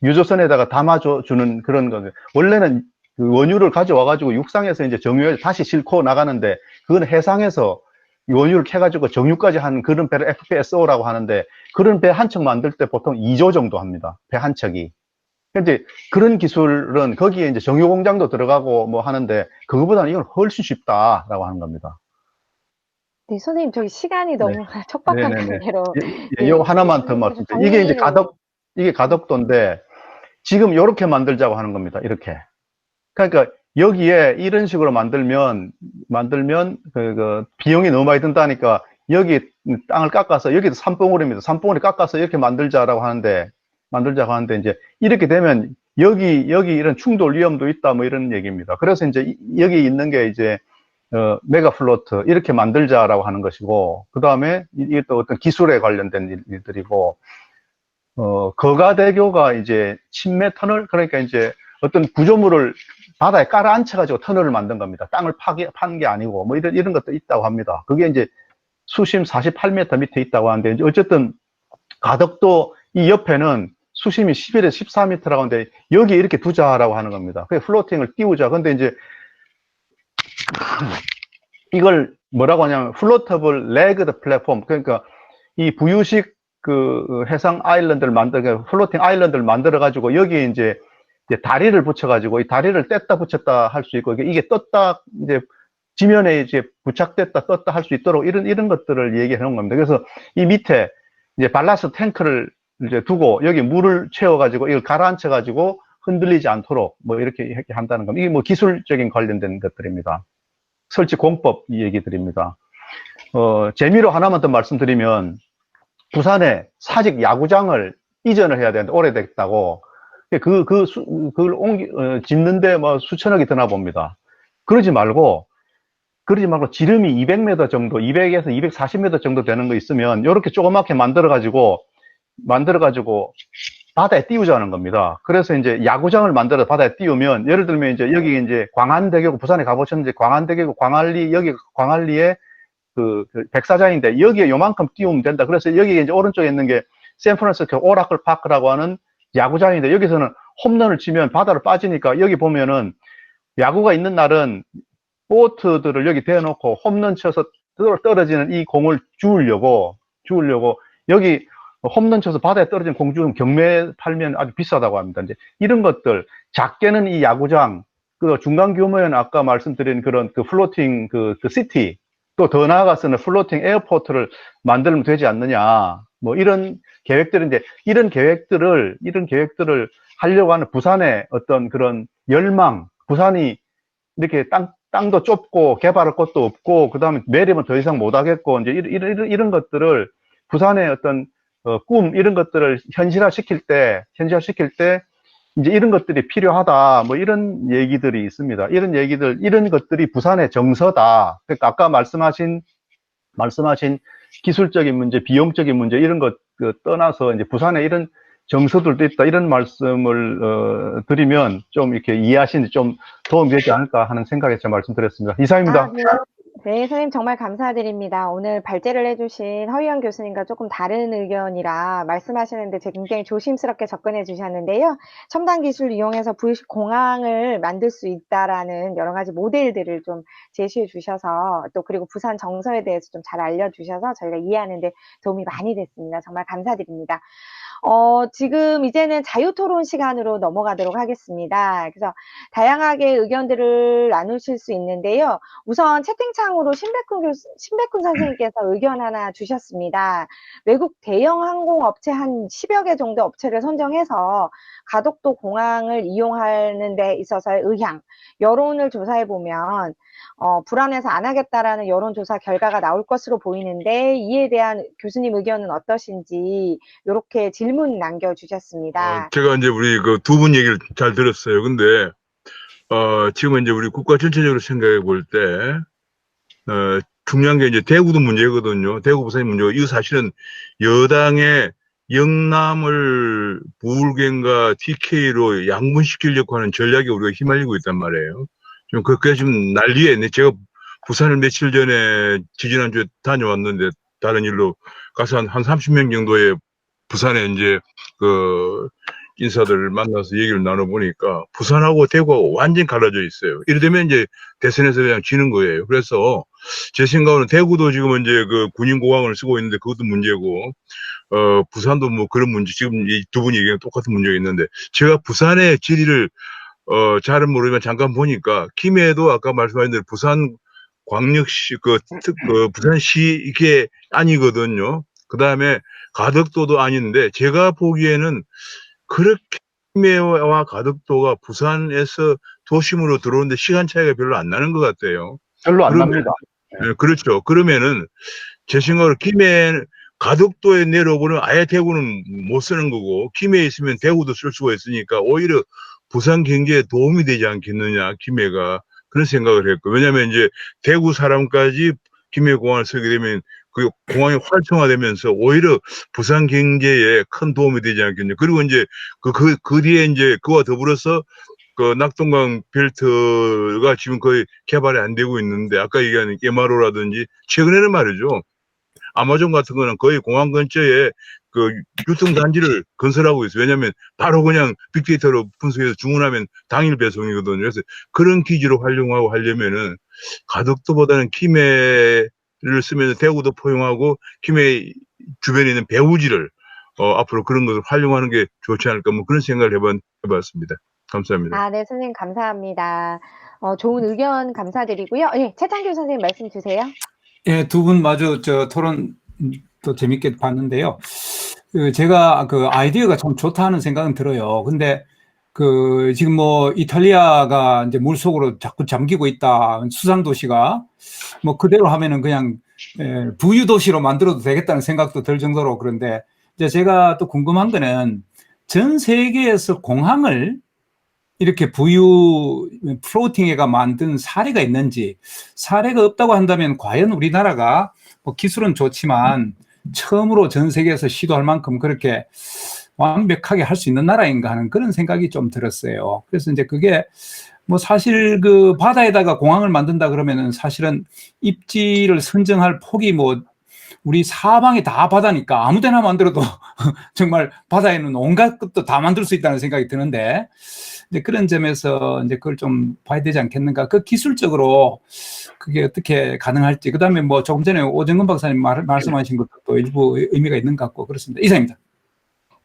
유조선에다가 담아주는 그런 거죠. 원래는 그 원유를 가져와가지고 육상에서 이제 정유해서 다시 싣고 나가는데 그건 해상에서 원유를 캐가지고 정유까지 하는 그런 배를 FPSO라고 하는데 그런 배 한 척 만들 때 보통 2조 정도 합니다. 배 한 척이. 근데 그런 기술은 거기에 이제 정유 공장도 들어가고 뭐 하는데 그거보다는 이건 훨씬 쉽다라고 하는 겁니다. 네, 선생님, 저희 시간이 너무 촉박한 네네네. 관계로. 이거 하나만 더 말씀드릴게요. 이게 이제 이게 가덕도인데 지금 이렇게 만들자고 하는 겁니다. 이렇게. 그러니까 여기에 이런 식으로 만들면 그 비용이 너무 많이 든다니까 여기 땅을 깎아서 여기도 산봉우리입니다. 산봉우리 깎아서 이렇게 만들자고 하는데 이제 이렇게 되면 여기 이런 충돌 위험도 있다 뭐 이런 얘기입니다. 그래서 이제 여기 있는 게 이제 메가 플로트 이렇게 만들자라고 하는 것이고 그 다음에 이게 또 어떤 기술에 관련된 일들이고 거가대교가 이제 침매 터널 그러니까 이제 어떤 구조물을 바다에 깔아앉혀가지고 터널을 만든 겁니다. 땅을 파는 게 아니고 뭐 이런 것도 있다고 합니다. 그게 이제 수심 48m 밑에 있다고 하는데 이제 어쨌든 가덕도 이 옆에는 수심이 11에서 14m라고 하는데 여기 이렇게 두자라고 하는 겁니다. 그래서 플로팅을 띄우자. 근데 이제 이걸 뭐라고 하냐면 플로터블 레그드 플랫폼 그러니까 이 부유식 그 해상 아일랜드를 플로팅 아일랜드를 만들어 가지고 여기에 이제 이제 다리를 붙여가지고 이 다리를 뗐다 붙였다 할 수 있고 이게 떴다 이제 지면에 이제 부착됐다 떴다 할 수 있도록 이런 것들을 얘기해 놓은 겁니다. 그래서 이 밑에 이제 발라스트 탱크를 이제 두고 여기 물을 채워가지고 이걸 가라앉혀가지고 흔들리지 않도록 뭐 이렇게 한다는 겁니다. 이게 뭐 기술적인 관련된 것들입니다. 설치 공법 이 얘기들입니다. 재미로 하나만 더 말씀드리면 부산에 사직 야구장을 이전을 해야 되는데 오래됐다고 그걸 짓는데 뭐 수천억이 드나 봅니다. 그러지 말고 지름이 200m 정도, 200에서 240m 정도 되는 거 있으면 이렇게 조그맣게 만들어가지고 바다에 띄우자는 겁니다. 그래서 이제 야구장을 만들어 바다에 띄우면 예를 들면 이제 여기 이제 광안대교구 부산에 가보셨는지 광안대교구 여기 광안리에 그 백사장인데 여기에 요만큼 띄우면 된다. 그래서 여기 이제 오른쪽에 있는 게 샌프란시스코 오라클 파크라고 하는 야구장인데 여기서는 홈런을 치면 바다로 빠지니까 여기 보면은 야구가 있는 날은 보트들을 여기 대놓고 홈런 쳐서 떨어지는 이 공을 주우려고 여기 홈런 쳐서 바다에 떨어진 공 주면 경매 팔면 아주 비싸다고 합니다. 이제 이런 것들 작게는 이 야구장 그 중간 규모에는 아까 말씀드린 그런 그 플로팅 그 시티 또 더 나아가서는 플로팅 에어포트를 만들면 되지 않느냐 뭐 이런 계획들인데 이런 계획들을 하려고 하는 부산의 어떤 그런 열망 부산이 이렇게 땅도 좁고 개발할 것도 없고 그다음에 매립은 더 이상 못 하겠고 이제 이런 것들을 부산의 어떤 꿈 이런 것들을 현실화시킬 때 이제 이런 것들이 필요하다 뭐 이런 얘기들이 있습니다. 이런 것들이 부산의 정서다. 그러니까 아까 말씀하신 기술적인 문제, 비용적인 문제 이런 것 떠나서 이제 부산에 이런 정서들도 있다 이런 말씀을 드리면 좀 이렇게 이해하시는데 좀 도움이 되지 않을까 하는 생각에서 말씀드렸습니다. 이상입니다. 네. 네, 선생님 정말 감사드립니다. 오늘 발제를 해주신 허유영 교수님과 조금 다른 의견이라 말씀하시는데 굉장히 조심스럽게 접근해 주셨는데요. 첨단 기술을 이용해서 부의식 공항을 만들 수 있다라는 여러 가지 모델들을 좀 제시해 주셔서 또 그리고 부산 정서에 대해서 좀 잘 알려주셔서 저희가 이해하는데 도움이 많이 됐습니다. 정말 감사드립니다. 지금 이제는 자유토론 시간으로 넘어가도록 하겠습니다. 그래서 다양하게 의견들을 나누실 수 있는데요. 우선 채팅창으로 신백훈 선생님께서 의견 하나 주셨습니다. 외국 대형 항공업체 한 10여 개 정도 업체를 선정해서 가덕도 공항을 이용하는 데 있어서의 의향, 여론을 조사해 보면 불안해서 안 하겠다라는 여론조사 결과가 나올 것으로 보이는데 이에 대한 교수님 의견은 어떠신지 이렇게 질문 남겨주셨습니다. 제가 이제 우리 그 두 분 얘기를 잘 들었어요. 근데 지금 이제 우리 국가 전체적으로 생각해 볼 때 중요한 게 이제 대구도 문제거든요. 대구 부산이 문제고 이거 사실은 여당의 영남을 부울경과 TK로 양분시키려고 하는 전략에 우리가 휘말리고 있단 말이에요. 좀 그게 좀 난리에 제가 부산을 며칠 전에 지지난주에 다녀왔는데 다른 일로 가서 한 30명 정도의 부산에 이제 그 인사들을 만나서 얘기를 나눠보니까 부산하고 대구하고 완전히 갈라져 있어요. 이러면 이제 대선에서 그냥 지는 거예요. 그래서 제 생각으로는 대구도 지금 이제 그 군인공항을 쓰고 있는데 그것도 문제고, 부산도 뭐 그런 문제, 지금 이 두 분이 얘기한 똑같은 문제가 있는데, 제가 부산의 지리를, 잘은 모르지만 잠깐 보니까, 김해도 아까 말씀하신 대로 부산 광역시, 부산시 이게 아니거든요. 그 다음에 가덕도도 아닌데, 제가 보기에는 그렇게 김해와 가덕도가 부산에서 도심으로 들어오는데 시간 차이가 별로 안 나는 것 같아요. 별로 안 납니다. 네, 그렇죠. 그러면은 제 생각으로 가덕도에 내려오고는 아예 대구는 못 쓰는 거고 김해에 있으면 대구도 쓸 수가 있으니까 오히려 부산 경제에 도움이 되지 않겠느냐, 김해가. 그런 생각을 했고, 왜냐면 이제 대구 사람까지 김해공항을 쓰게 되면 그 공항이 활성화되면서 오히려 부산 경제에 큰 도움이 되지 않겠냐. 그리고 이제 그 뒤에 이제 그와 더불어서 그 낙동강 벨트가 지금 거의 개발이 안 되고 있는데, 아까 얘기한 MRO라든지 최근에는 말이죠, 아마존 같은 거는 거의 공항 근처에 그 유통단지를 건설하고 있어요. 왜냐하면 바로 그냥 빅데이터로 분석해서 주문하면 당일 배송이거든요. 그래서 그런 기지로 활용하고 하려면은 가덕도보다는 김해를 쓰면서 대구도 포용하고 김해 주변에 있는 배후지를 앞으로 그런 것을 활용하는 게 좋지 않을까, 뭐 그런 생각을 해봤습니다. 감사합니다. 아, 네, 선생님 감사합니다. 좋은 의견 감사드리고요. 예, 최창규 선생님 말씀 주세요. 예, 두 분 마주 토론 또 재밌게 봤는데요. 제가 그 아이디어가 참 좋다 하는 생각은 들어요. 근데 지금 뭐 이탈리아가 이제 물속으로 자꾸 잠기고 있다. 수상 도시가 뭐 그대로 하면은 그냥 부유 도시로 만들어도 되겠다는 생각도 들 정도로. 그런데 이제 제가 또 궁금한 거는 전 세계에서 공항을 이렇게 플로팅해가 만든 사례가 있는지, 사례가 없다고 한다면 과연 우리나라가 뭐 기술은 좋지만 처음으로 전 세계에서 시도할 만큼 그렇게 완벽하게 할 수 있는 나라인가 하는 그런 생각이 좀 들었어요. 그래서 이제 그게 뭐 사실 그 바다에다가 공항을 만든다 그러면은 사실은 입지를 선정할 폭이 뭐 우리 사방이 다 바다니까 아무 데나 만들어도 정말 바다에는 온갖 것도 다 만들 수 있다는 생각이 드는데, 이제 그런 점에서 이제 그걸 좀 봐야 되지 않겠는가. 그 기술적으로 그게 어떻게 가능할지, 그 다음에 뭐 조금 전에 오정근 박사님 말씀하신 것도 또 일부 의미가 있는 것 같고 그렇습니다. 이상입니다.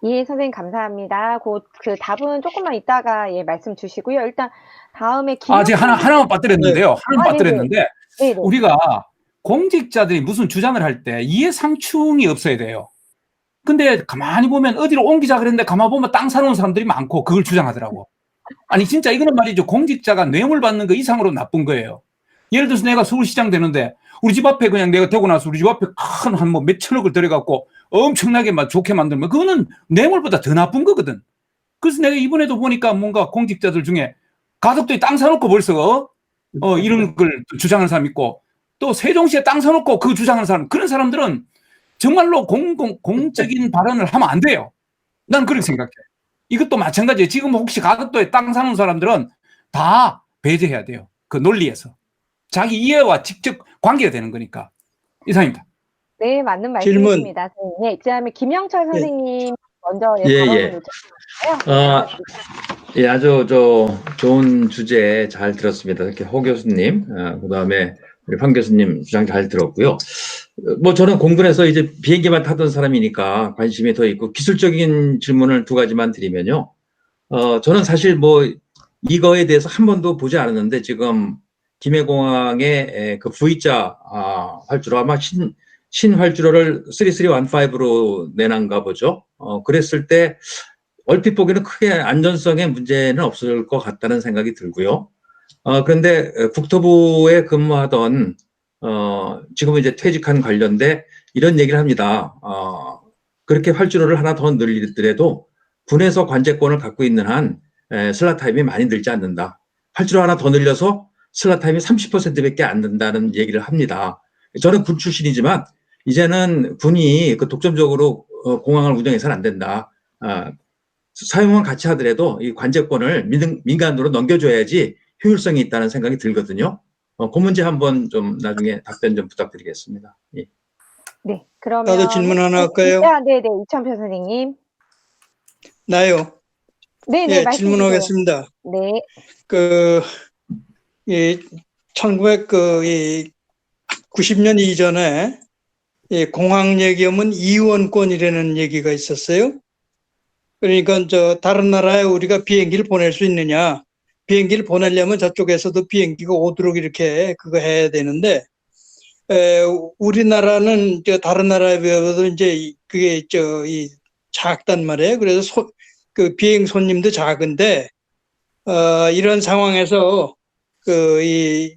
예, 선생님 감사합니다. 그 답은 조금만 이따가 예, 말씀 주시고요. 일단 다음에 제가 하나만 빠뜨렸는데요. 하나만 네네. 빠뜨렸는데, 네네. 우리가 공직자들이 무슨 주장을 할 때 이해상충이 없어야 돼요. 근데 가만히 보면 어디로 옮기자 그랬는데 가만히 보면 땅 사놓은 사람들이 많고 그걸 주장하더라고. 아니 진짜 이거는 말이죠. 공직자가 뇌물 받는 거 이상으로 나쁜 거예요. 예를 들어서 내가 서울시장 되는데 우리 집 앞에 그냥 내가 되고 나서 우리 집 앞에 큰 한 뭐 몇천억을 들여갖고 엄청나게 막 좋게 만들면 그거는 뇌물보다 더 나쁜 거거든. 그래서 내가 이번에도 보니까 뭔가 공직자들 중에 가덕도에 땅 사놓고 벌써 이런 걸 주장하는 사람 있고, 또 세종시에 땅 사놓고 그 주장하는 사람, 그런 사람들은 정말로 공적인 발언을 하면 안 돼요. 난 그렇게 생각해. 이것도 마찬가지예요. 지금 혹시 가덕도에 땅 사는 사람들은 다 배제해야 돼요. 그 논리에서. 자기 이해와 직접 관계가 되는 거니까. 이상입니다. 네, 맞는 질문. 말씀이십니다. 네, 그다음에 김영철 선생님 먼저 예, 발언을 예. 요청하셨어요. 예, 아주 좋은 주제 잘 들었습니다. 특히 호 교수님, 그다음에 우리 황 교수님 주장 잘 들었고요. 뭐 저는 공군에서 이제 비행기만 타던 사람이니까 관심이 더 있고, 기술적인 질문을 두 가지만 드리면요. 저는 사실 뭐 이거에 대해서 한 번도 보지 않았는데, 지금 김해공항의 그 V자 활주로, 아마 신활주로를 3315로 내놨는가 보죠. 그랬을 때 얼핏 보기에는 크게 안전성에 문제는 없을 것 같다는 생각이 들고요. 그런데 국토부에 근무하던 지금은 이제 퇴직한 관련돼 이런 얘기를 합니다. 그렇게 활주로를 하나 더 늘리더라도 군에서 관제권을 갖고 있는 한 슬롯 타임이 많이 늘지 않는다. 활주로 하나 더 늘려서 슬롯 타임이 30%밖에 안 는다는 얘기를 합니다. 저는 군 출신이지만 이제는 군이 그 독점적으로 공항을 운영해서는 안 된다. 사용은 같이 하더라도 이 관제권을 민간으로 넘겨줘야지 효율성이 있다는 생각이 들거든요. 그 문제 한번 좀 나중에 답변 좀 부탁드리겠습니다. 예. 네, 그러면 나도 질문 하나 할까요? 네, 이천표 선생님. 나요. 네, 예, 말씀 주세요. 질문하겠습니다. 네. 이 1990년 이전에 공항 얘기하면 이원권이라는 얘기가 있었어요. 그러니까 다른 나라에 우리가 비행기를 보낼 수 있느냐? 비행기를 보내려면 저쪽에서도 비행기가 오도록 이렇게 그거 해야 되는데, 우리나라는 다른 나라에 비해서 이제 그게 작단 말이에요. 그래서 그 비행 손님도 작은데, 이런 상황에서 이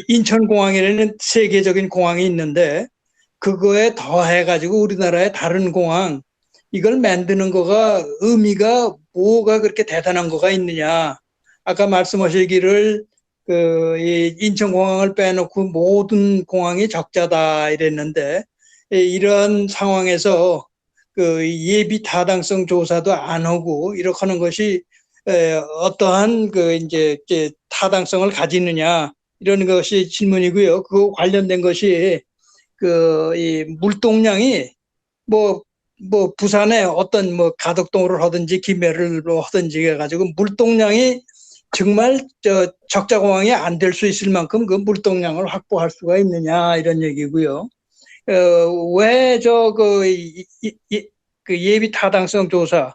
인천공항이라는 세계적인 공항이 있는데, 그거에 더해가지고 우리나라의 다른 공항, 이걸 만드는 거가 의미가 뭐가 그렇게 대단한 거가 있느냐. 아까 말씀하시기를 이 인천공항을 빼놓고 모든 공항이 적자다 이랬는데, 이런 상황에서 예비 타당성 조사도 안 하고 이렇게 하는 것이 어떠한 이제 타당성을 가지느냐, 이런 것이 질문이고요. 그거 관련된 것이 이 물동량이 뭐 부산에 어떤 뭐 가덕동으로 하든지 김해로 하든지 해가지고 물동량이 정말 적자공항이 안 될 수 있을 만큼 그 물동량을 확보할 수가 있느냐, 이런 얘기고요. 왜 그 예비 타당성 조사,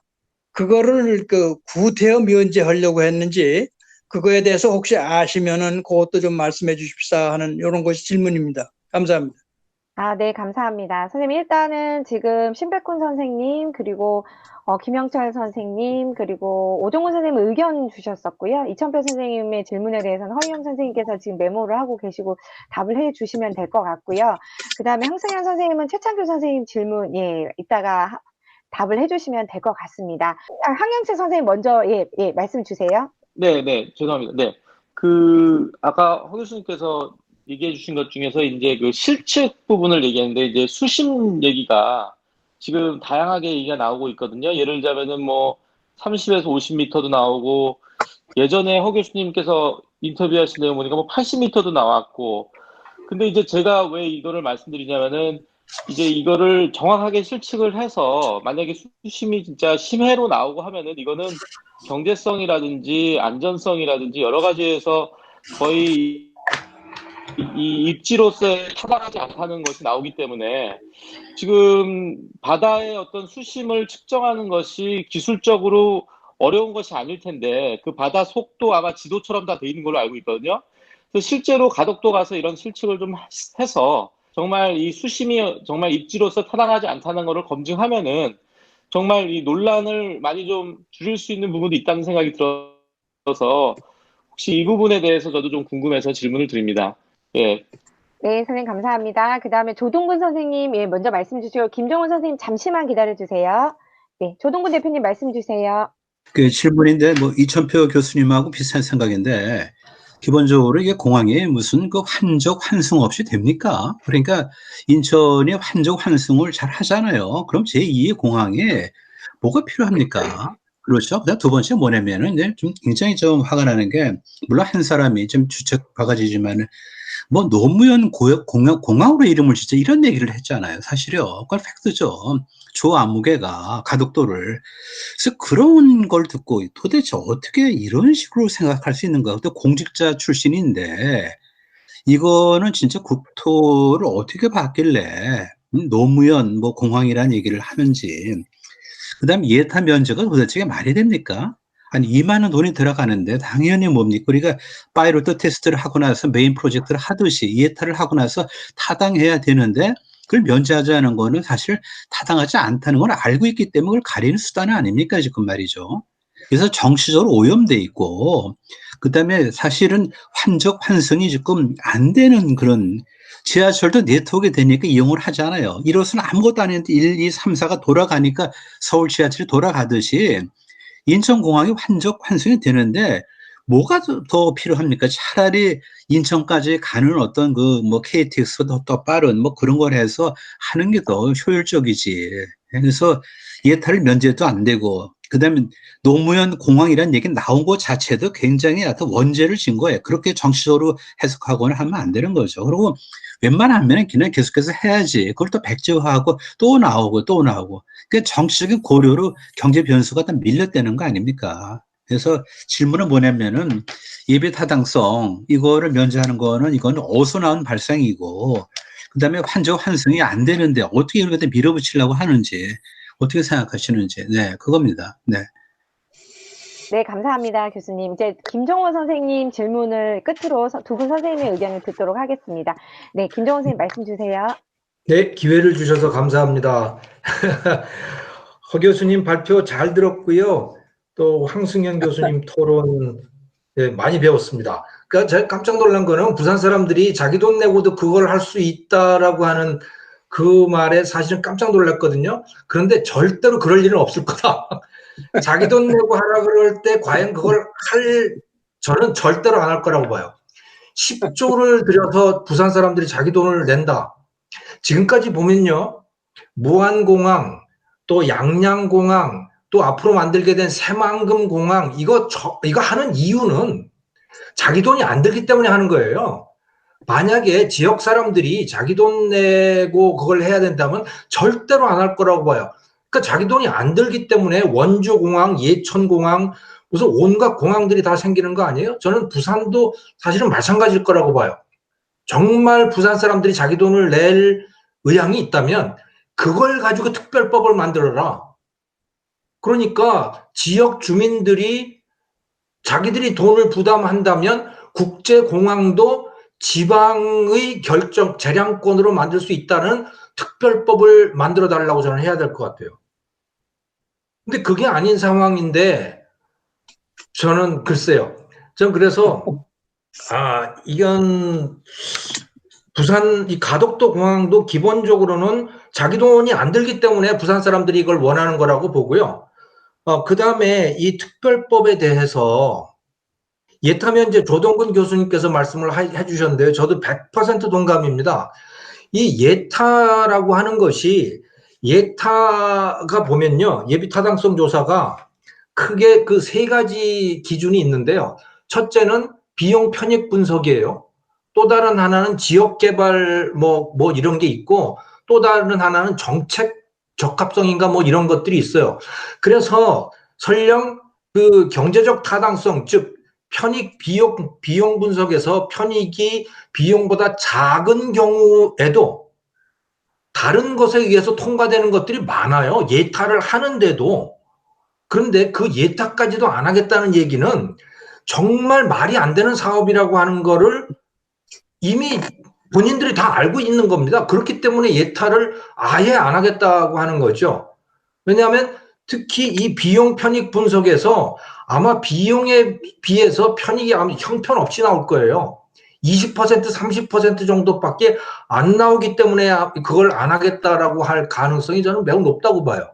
그거를 그 구태여 면제하려고 했는지 그거에 대해서 혹시 아시면은 그것도 좀 말씀해 주십사 하는 이런 것이 질문입니다. 감사합니다. 네, 감사합니다. 선생님, 일단은 지금 신백훈 선생님, 그리고 김영철 선생님, 그리고 오종훈 선생님 의견 주셨었고요. 이천표 선생님의 질문에 대해서는 허희영 선생님께서 지금 메모를 하고 계시고 답을 해 주시면 될 것 같고요. 그 다음에 황승현 선생님은 최창규 선생님 질문, 이따가 답을 해 주시면 될 것 같습니다. 황영채 선생님 먼저, 말씀 주세요. 네, 죄송합니다. 네. 아까 허 교수님께서 얘기해 주신 것 중에서 이제 그 실측 부분을 얘기했는데, 이제 수심 얘기가 지금 다양하게 얘기가 나오고 있거든요. 예를 들자면은 뭐 30에서 50m도 나오고, 예전에 허 교수님께서 인터뷰하신 내용 보니까 뭐 80m도 나왔고, 근데 이제 제가 왜 이거를 말씀드리냐면은, 이제 이거를 정확하게 실측을 해서 만약에 수심이 진짜 심해로 나오고 하면은 이거는 경제성이라든지 안전성이라든지 여러 가지에서 거의 이 입지로서의 타당하지 않다는 것이 나오기 때문에 지금 바다의 어떤 수심을 측정하는 것이 기술적으로 어려운 것이 아닐 텐데 그 바다 속도 아마 지도처럼 다 돼 있는 걸로 알고 있거든요. 그래서 실제로 가덕도 가서 이런 실측을 좀 해서 정말 이 수심이 정말 입지로서 타당하지 않다는 것을 검증하면은 정말 이 논란을 많이 좀 줄일 수 있는 부분도 있다는 생각이 들어서 혹시 이 부분에 대해서 저도 좀 궁금해서 질문을 드립니다. 예. 네, 선생님 감사합니다. 그 다음에 조동근 선생님, 먼저 말씀 주시고, 김정훈 선생님 잠시만 기다려 주세요. 네, 조동근 대표님 말씀 주세요. 그 질문인데 뭐 이천표 교수님하고 비슷한 생각인데 기본적으로 이게 공항에 무슨 그 환적 환승 없이 됩니까? 그러니까 인천이 환적 환승을 잘 하잖아요. 그럼 제2의 공항에 뭐가 필요합니까? 그렇죠. 그다음 두 번째 뭐냐면은 이제 좀 굉장히 좀 화가 나는 게 물론 한 사람이 좀 주책 바가지지만은 뭐 노무현 공항으로 이름을 짓자 이런 얘기를 했잖아요. 사실요. 그건 팩트죠. 조 아무개가 가덕도를. 그래서 그런 걸 듣고 도대체 어떻게 이런 식으로 생각할 수 있는가. 또 공직자 출신인데 이거는 진짜 국토를 어떻게 봤길래 노무현 뭐 공항이라는 얘기를 하는지. 그다음에 예타 면제가 도대체 말이 됩니까? 아니 2만 원 돈이 들어가는데 당연히 뭡니까? 우리가 파이로트 테스트를 하고 나서 메인 프로젝트를 하듯이 예타를 하고 나서 타당해야 되는데 그걸 면제하자는 거는 사실 타당하지 않다는 걸 알고 있기 때문에 그걸 가리는 수단 아닙니까? 지금 말이죠. 그래서 정치적으로 오염돼 있고 그다음에 사실은 환적 환승이 지금 안 되는 그런 지하철도 네트워크가 되니까 이용을 하잖아요. 1호선 아무것도 안 했는데 1, 2, 3, 4가 돌아가니까 서울 지하철이 돌아가듯이 인천공항이 환적 환승이 되는데 뭐가 더 필요합니까? 차라리 인천까지 가는 어떤 그 뭐 KTX보다 더 빠른 뭐 그런 걸 해서 하는 게 더 효율적이지. 그래서 예타를 면제도 안 되고 그다음에 노무현 공항이라는 얘기 나온 것 자체도 굉장히 하여튼 원죄를 진 거예요. 그렇게 정치적으로 해석하거나 하면 안 되는 거죠. 그리고 웬만하면 그냥 계속해서 해야지. 그걸 또 백지화하고 또 나오고 또 나오고. 그 정치적인 고려로 경제 변수가 다 밀려대는 거 아닙니까? 그래서 질문은 뭐냐면은 예비 타당성 이거를 면제하는 거는 이거는 어디서 나온 발상이고 그다음에 환적 환승이 안 되는데 어떻게 이렇게 밀어붙이려고 하는지 어떻게 생각하시는지 네 그겁니다. 네. 네, 감사합니다, 교수님. 이제 김정호 선생님 질문을 끝으로 두 분 선생님의 의견을 듣도록 하겠습니다. 네, 김정호 선생님 말씀 주세요. 네, 기회를 주셔서 감사합니다. 허 교수님 발표 잘 들었고요. 또 황승현 교수님 토론 네, 많이 배웠습니다. 그러니까 제가 깜짝 놀란 거는 부산 사람들이 자기 돈 내고도 그걸 할 수 있다라고 하는 그 말에 사실은 깜짝 놀랐거든요. 그런데 절대로 그럴 일은 없을 거다. 자기 돈 내고 하라 그럴 때 과연 그걸 저는 절대로 안 할 거라고 봐요. 10조를 들여서 부산 사람들이 자기 돈을 낸다. 지금까지 보면요. 무안공항, 또 양양공항, 또 앞으로 만들게 된 새만금공항, 이거 하는 이유는 자기 돈이 안 들기 때문에 하는 거예요. 만약에 지역 사람들이 자기 돈 내고 그걸 해야 된다면 절대로 안 할 거라고 봐요. 그러니까 자기 돈이 안 들기 때문에 원주공항, 예천공항, 무슨 온갖 공항들이 다 생기는 거 아니에요? 저는 부산도 사실은 마찬가지일 거라고 봐요. 정말 부산 사람들이 자기 돈을 낼 의향이 있다면 그걸 가지고 특별법을 만들어라. 그러니까 지역 주민들이 자기들이 돈을 부담한다면 국제공항도 지방의 재량권으로 만들 수 있다는 특별법을 만들어 달라고 저는 해야 될 것 같아요. 근데 그게 아닌 상황인데 저는 글쎄요. 전 그래서 이건 부산 이 가덕도 공항도 기본적으로는 자기 돈이 안 들기 때문에 부산 사람들이 이걸 원하는 거라고 보고요. 그다음에 이 특별법에 대해서 예타면 이제 조동근 교수님께서 말씀을 해주셨는데요. 저도 100% 동감입니다. 이 예타라고 하는 것이 예타가 보면요. 예비 타당성 조사가 크게 그 세 가지 기준이 있는데요. 첫째는 비용 편익 분석이에요. 또 다른 하나는 지역 개발 뭐 이런 게 있고 또 다른 하나는 정책 적합성인가 뭐 이런 것들이 있어요. 그래서 설령 그 경제적 타당성 즉 편익 비용 분석에서 편익이 비용보다 작은 경우에도 다른 것에 의해서 통과되는 것들이 많아요. 예타를 하는데도. 그런데 그 예타까지도 안 하겠다는 얘기는 정말 말이 안 되는 사업이라고 하는 거를 이미 본인들이 다 알고 있는 겁니다. 그렇기 때문에 예타를 아예 안 하겠다고 하는 거죠. 왜냐하면 특히 이 비용 편익 분석에서 아마 비용에 비해서 편익이 아마 형편없이 나올 거예요. 20%, 30% 정도밖에 안 나오기 때문에 그걸 안 하겠다라고 할 가능성이 저는 매우 높다고 봐요.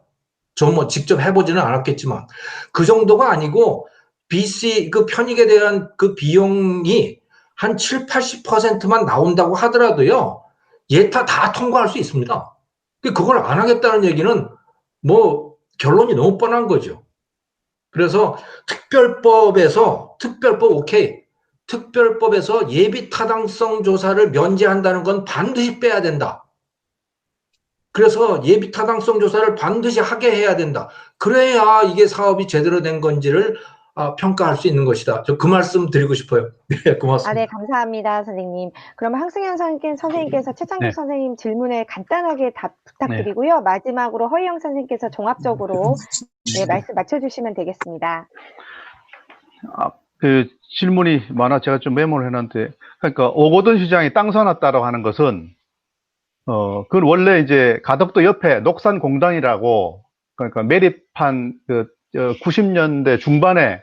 저 뭐 직접 해보지는 않았겠지만 그 정도가 아니고 BC 그 편익에 대한 그 비용이 한 7, 80%만 나온다고 하더라도요. 예타 다 통과할 수 있습니다. 그걸 안 하겠다는 얘기는 뭐 결론이 너무 뻔한 거죠. 그래서 특별법 오케이. 특별법에서 예비 타당성 조사를 면제한다는 건 반드시 빼야 된다. 그래서 예비 타당성 조사를 반드시 하게 해야 된다. 그래야 이게 사업이 제대로 된 건지를 평가할 수 있는 것이다. 저 그 말씀 드리고 싶어요. 네, 고맙습니다. 네, 감사합니다, 선생님. 그러면 황승현 선생님께서 최창규 네. 선생님 질문에 간단하게 답 부탁드리고요. 마지막으로 허희영 선생님께서 종합적으로 말씀 맞춰주시면 되겠습니다. 그 질문이 많아 제가 좀 메모를 해놨는데, 그러니까 오고돈 시장이 땅 사놨다라고 하는 것은, 그건 원래 이제 가덕도 옆에 녹산공단이라고, 그러니까 매립한 90년대 중반에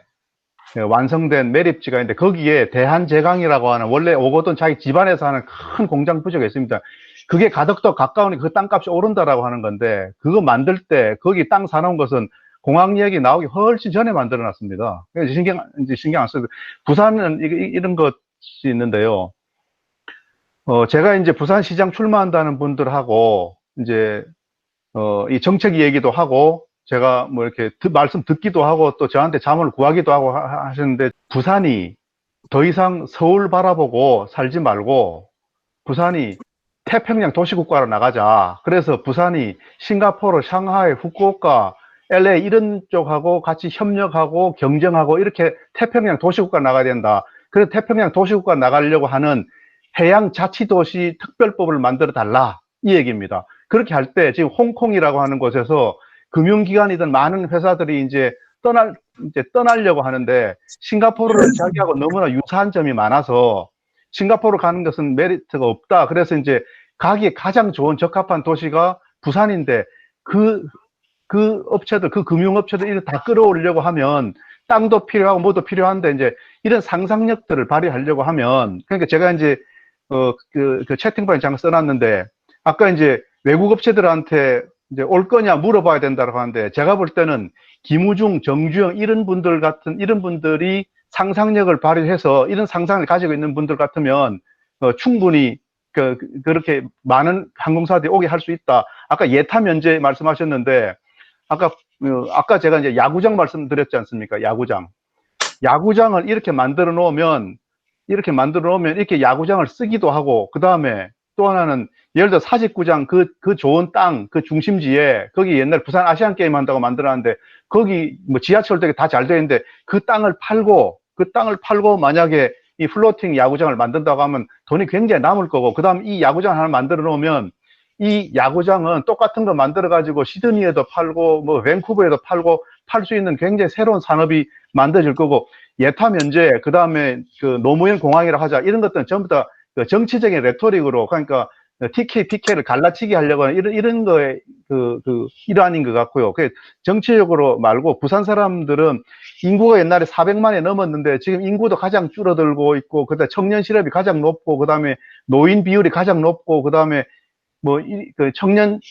완성된 매립지가 있는데 거기에 대한제강이라고 하는 원래 오거돈 자기 집안에서 하는 큰 공장 부지가 있습니다. 그게 가덕도 가까우니까 그 땅값이 오른다라고 하는 건데 그거 만들 때 거기 땅 사놓은 것은 공항 얘기 나오기 훨씬 전에 만들어 놨습니다. 신경 안 써도 부산은 이런 것이 있는데요. 제가 이제 부산시장 출마한다는 분들하고 이제 이 정책 얘기도 하고 제가 뭐 이렇게 말씀 듣기도 하고 또 저한테 자문을 구하기도 하고 하시는데 부산이 더 이상 서울 바라보고 살지 말고 부산이 태평양 도시국가로 나가자. 그래서 부산이 싱가포르, 상하이, 후쿠오카, LA 이런 쪽하고 같이 협력하고 경쟁하고 이렇게 태평양 도시국가 나가야 된다. 그래서 태평양 도시국가 나가려고 하는 해양자치도시 특별법을 만들어 달라. 이 얘기입니다. 그렇게 할 때 지금 홍콩이라고 하는 곳에서 금융기관이든 많은 회사들이 이제 떠나려고 하는데 싱가포르를 자기하고 너무나 유사한 점이 많아서 싱가포르 가는 것은 메리트가 없다. 그래서 이제 가기에 가장 좋은 적합한 도시가 부산인데 그 업체들, 그 금융업체들 이를 다 끌어오려고 하면 땅도 필요하고 뭐도 필요한데 이제 이런 상상력들을 발휘하려고 하면 그러니까 제가 이제 그 채팅방에 잠깐 써놨는데 아까 이제 외국 업체들한테 이제 올 거냐 물어봐야 된다고 하는데 제가 볼 때는 김우중, 정주영 이런 분들이 상상력을 발휘해서 이런 상상을 가지고 있는 분들 같으면 충분히 그렇게 많은 항공사들이 오게 할 수 있다. 아까 예타 면제 말씀하셨는데 아까 제가 이제 야구장 말씀드렸지 않습니까? 야구장을 이렇게 만들어 놓으면 이렇게 야구장을 쓰기도 하고 그 다음에 또 하나는 예를 들어 사직구장 그 좋은 땅 그 중심지에 거기 옛날 부산 아시안 게임 한다고 만들었는데 거기 뭐 지하철도 다 잘 되어 있는데 그 땅을 팔고 만약에 이 플로팅 야구장을 만든다고 하면 돈이 굉장히 남을 거고 그 다음 이 야구장 하나 만들어 놓으면 이 야구장은 똑같은 거 만들어가지고 시드니에도 팔고, 뭐, 밴쿠버에도 팔고, 팔 수 있는 굉장히 새로운 산업이 만들어질 거고, 예타 면제, 그 다음에 그 노무현 공항이라 하자, 이런 것들은 전부 다 그 정치적인 레토릭으로, 그러니까 TK, PK를 갈라치기 하려고 하는 이런 거에 일환인 것 같고요. 그 정치적으로 말고 부산 사람들은 인구가 옛날에 400만이 넘었는데 지금 인구도 가장 줄어들고 있고, 그다음에 청년 실업이 가장 높고, 그다음에 노인 비율이 가장 높고, 그다음에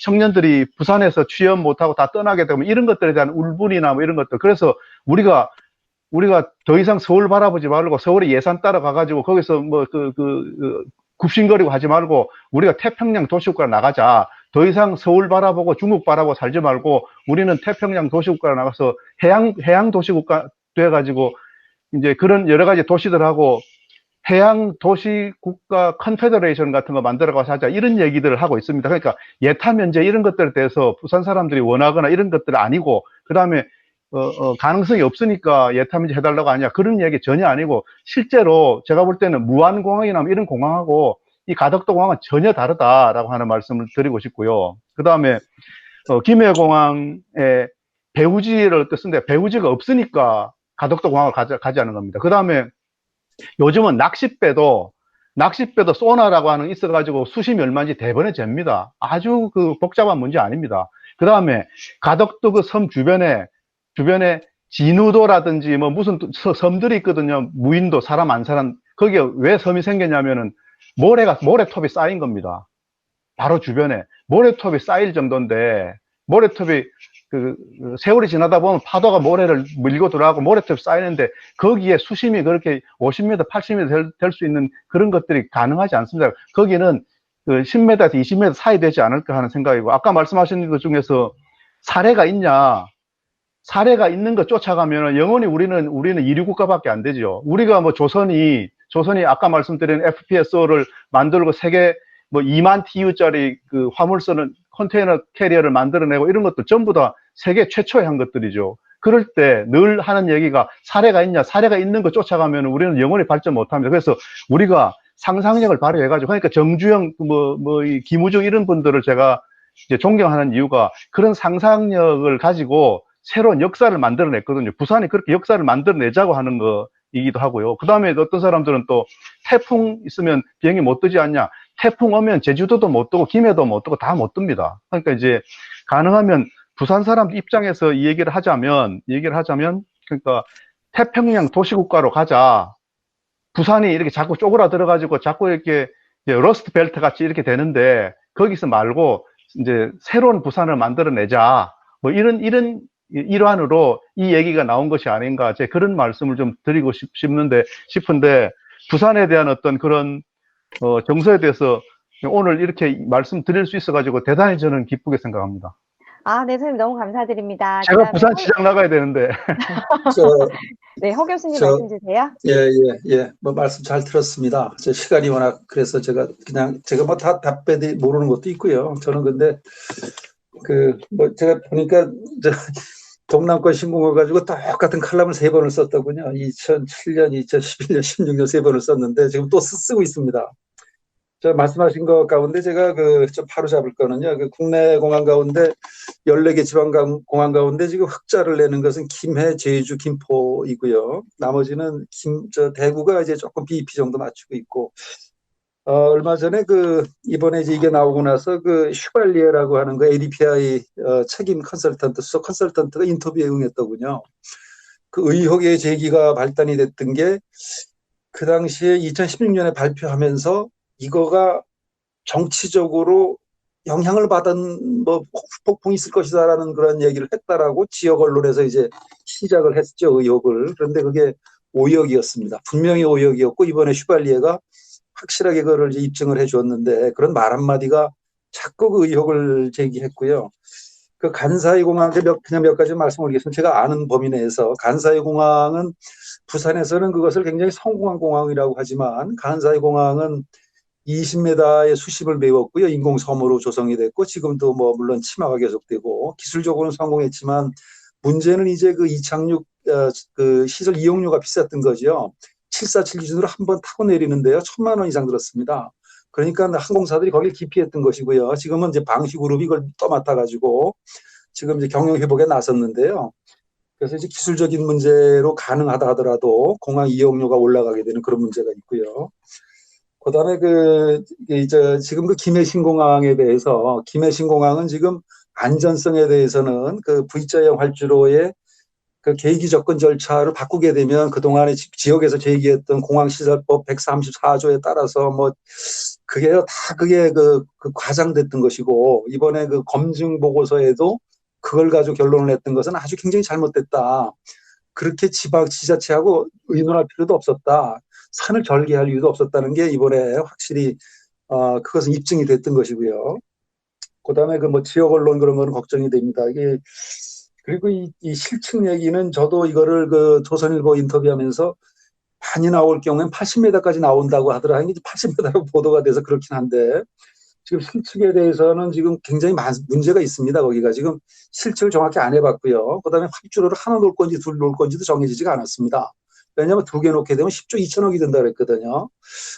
청년들이 부산에서 취업 못하고 다 떠나게 되면 이런 것들에 대한 울분이나 뭐 이런 것들. 그래서 우리가 더 이상 서울 바라보지 말고 서울의 예산 따라가가지고 거기서 굽신거리고 하지 말고 우리가 태평양 도시국가로 나가자. 더 이상 서울 바라보고 중국 바라보고 살지 말고 우리는 태평양 도시국가로 나가서 해양 도시국가 돼가지고 이제 그런 여러 가지 도시들하고 해양 도시국가 컨페더레이션 같은 거 만들어가서 하자. 이런 얘기들을 하고 있습니다. 그러니까 예타 면제 이런 것들에 대해서 부산 사람들이 원하거나 이런 것들 아니고, 그 다음에 가능성이 없으니까 예타면제 해달라고 하냐, 그런 얘기 전혀 아니고, 실제로 제가 볼 때는 무안공항이나 이런 공항하고 이 가덕도 공항은 전혀 다르다라고 하는 말씀을 드리고 싶고요. 그 다음에 김해공항에 배후지를 뜻인데 배후지가 없으니까 가덕도 공항을 가지하는 겁니다. 그 다음에 요즘은 낚싯배도 소나라고 하는 게 있어가지고 수심이 얼마인지 대번에 잽니다. 아주 복잡한 문제 아닙니다. 그 다음에 가덕도 그 섬 주변에 진우도라든지 뭐 무슨 섬들이 있거든요. 무인도, 사람 안 사는. 거기에 왜 섬이 생겼냐면은 모래톱이 쌓인 겁니다. 바로 주변에 모래톱이 쌓일 정도인데, 모래톱이 세월이 지나다 보면 파도가 모래를 밀고 들어가고 모래톱이 쌓이는데 거기에 수심이 그렇게 50m, 80m 될 수 있는 그런 것들이 가능하지 않습니다. 거기는 10m에서 20m 사이 되지 않을까 하는 생각이고, 아까 말씀하신 것 중에서 사례가 있는 거 쫓아가면 영원히 우리는 이류 국가밖에 안 되죠. 우리가 뭐 조선이 아까 말씀드린 FPSO를 만들고 세계 뭐 2만 TU짜리 화물선은 컨테이너 캐리어를 만들어내고 이런 것도 전부 다 세계 최초의 한 것들이죠. 그럴 때 늘 하는 얘기가 사례가 있는 거 쫓아가면 우리는 영원히 발전 못 합니다. 그래서 우리가 상상력을 발휘해가지고, 그러니까 정주영, 이 김우중 이런 분들을 제가 이제 존경하는 이유가 그런 상상력을 가지고 새로운 역사를 만들어냈거든요. 부산이 그렇게 역사를 만들어내자고 하는 거이기도 하고요. 그 다음에 어떤 사람들은 또 태풍 있으면 비행기 못 뜨지 않냐. 태풍 오면 제주도도 못 뜨고 김해도 못 뜨고 다 못 뜹니다. 그러니까 이제 가능하면 부산 사람 입장에서 이 얘기를 하자면 그러니까 태평양 도시국가로 가자. 부산이 이렇게 자꾸 쪼그라들어가지고 자꾸 이렇게 러스트 벨트 같이 이렇게 되는데 거기서 말고 이제 새로운 부산을 만들어내자. 뭐 이런 일환으로 이 얘기가 나온 것이 아닌가, 제 그런 말씀을 좀 드리고 싶은데 부산에 대한 어떤 그런 정서에 대해서 오늘 이렇게 말씀드릴 수 있어가지고 대단히 저는 기쁘게 생각합니다. 아, 네, 선생님 너무 감사드립니다. 제가 부산 시장 나가야 되는데. 네, 허 교수님 말씀 주세요. 예. 뭐 말씀 잘 들었습니다. 제 시간이 워낙 그래서 제가 뭐 다 답변이 모르는 것도 있고요. 저는 근데 제가 보니까 동남권 신공을 가지고 똑같은 칼럼을 3번을 썼더군요. 2007년, 2011년, 16년 3번을 썼는데 지금 또 쓰고 있습니다. 저 말씀하신 것 가운데 제가 좀 바로 잡을 거는요. 국내 공항 가운데 14개 지방 공항 가운데 지금 흑자를 내는 것은 김해, 제주, 김포이고요. 나머지는 대구가 이제 조금 BEP 정도 맞추고 있고, 얼마 전에 이번에 이제 이게 나오고 나서 슈발리에라고 하는 ADPI 책임 컨설턴트, 수석 컨설턴트가 인터뷰에 응했더군요. 의혹의 제기가 발단이 됐던 게 그 당시에 2016년에 발표하면서 이거가 정치적으로 영향을 받은 폭풍이 있을 것이다라는 그런 얘기를 했다라고 지역 언론에서 이제 시작을 했죠, 의혹을. 그런데 그게 오역이었습니다. 분명히 오역이었고, 이번에 슈발리에가 확실하게 그걸 이제 입증을 해 주었는데, 그런 말 한마디가 자꾸 의혹을 제기했고요. 간사이 공항한테 그냥 몇 가지 말씀을 드리겠습니다. 제가 아는 범위 내에서 간사이 공항은 부산에서는 그것을 굉장히 성공한 공항이라고 하지만, 간사이 공항은 20m의 수심을 메웠고요. 인공섬으로 조성이 됐고, 지금도 물론 침하가 계속되고, 기술적으로는 성공했지만, 문제는 이제 이착륙, 시설 이용료가 비쌌던 거죠. 747 기준으로 한 번 타고 내리는데요. 1,000만 원 이상 들었습니다. 그러니까 항공사들이 거기를 기피했던 것이고요. 지금은 이제 방시그룹이 이걸 떠맡아가지고 지금 이제 경영 회복에 나섰는데요. 그래서 이제 기술적인 문제로 가능하다 하더라도 공항 이용료가 올라가게 되는 그런 문제가 있고요. 그다음에 이제 지금 그 김해신공항에 대해서 김해신공항은 지금 안전성에 대해서는 그 V자형 활주로의 그 계기 접근 절차를 바꾸게 되면 그동안에 지역에서 제기했던 공항시설법 134조에 따라서 뭐 그게 과장됐던 것이고 이번에 그 검증 보고서에도 그걸 가지고 결론을 냈던 것은 아주 굉장히 잘못됐다. 그렇게 지자체하고 의논할 필요도 없었다. 산을 절개할 이유도 없었다는 게 이번에 확실히 그것은 입증이 됐던 것이고요. 그다음에 뭐 지역 언론 그런 거는 걱정이 됩니다. 이게 그리고 이 실측 얘기는 저도 이거를 그 조선일보 인터뷰하면서 많이 나올 경우엔 80m까지 나온다고 하더라. 이게 80m로 보도가 돼서 그렇긴 한데 지금 실측에 대해서는 지금 굉장히 문제가 있습니다. 거기가 지금 실측을 정확히 안 해봤고요. 그다음에 활주로를 하나 놓을 건지 둘 놓을 건지도 정해지지가 않았습니다. 왜냐하면 2개 놓게 되면 10조 2천억이 된다 그랬거든요.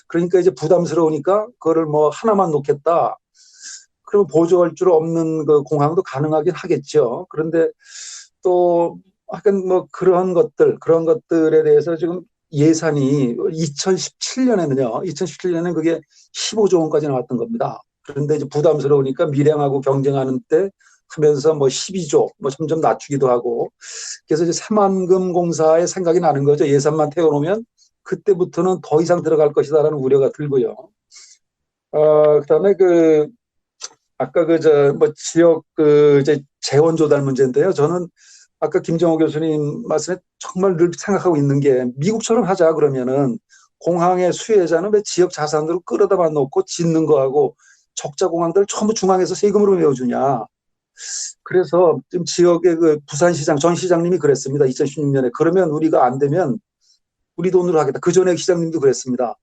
그러니까 이제 부담스러우니까 그거를 뭐 하나만 놓겠다. 그럼 보조할 줄 없는 그 공항도 가능하긴 하겠죠. 그런데 또 하여간 뭐 그런 것들에 대해서 지금 예산이 2017년에는 그게 15조 원까지 나왔던 겁니다. 그런데 이제 부담스러우니까 밀양하고 경쟁하는 때 하면서 뭐 12조 뭐 점점 낮추기도 하고 그래서 이제 새만금 공사에 생각이 나는 거죠. 예산만 태워놓으면 그때부터는 더 이상 들어갈 것이다라는 우려가 들고요. 그다음에 아까 지역 이제 재원 조달 문제인데요. 저는 아까 김정호 교수님 말씀에 정말 늘 생각하고 있는 게 미국처럼 하자 그러면은 공항의 수혜자는 왜 지역 자산으로 끌어다만 놓고 짓는 거하고 적자 공항들 전부 중앙에서 세금으로 메워주냐. 그래서 지금 지역의 그 부산시장 전 시장님이 그랬습니다. 2016년에 그러면 우리가 안 되면 우리 돈으로 하겠다. 그 전에 시장님도 그랬습니다.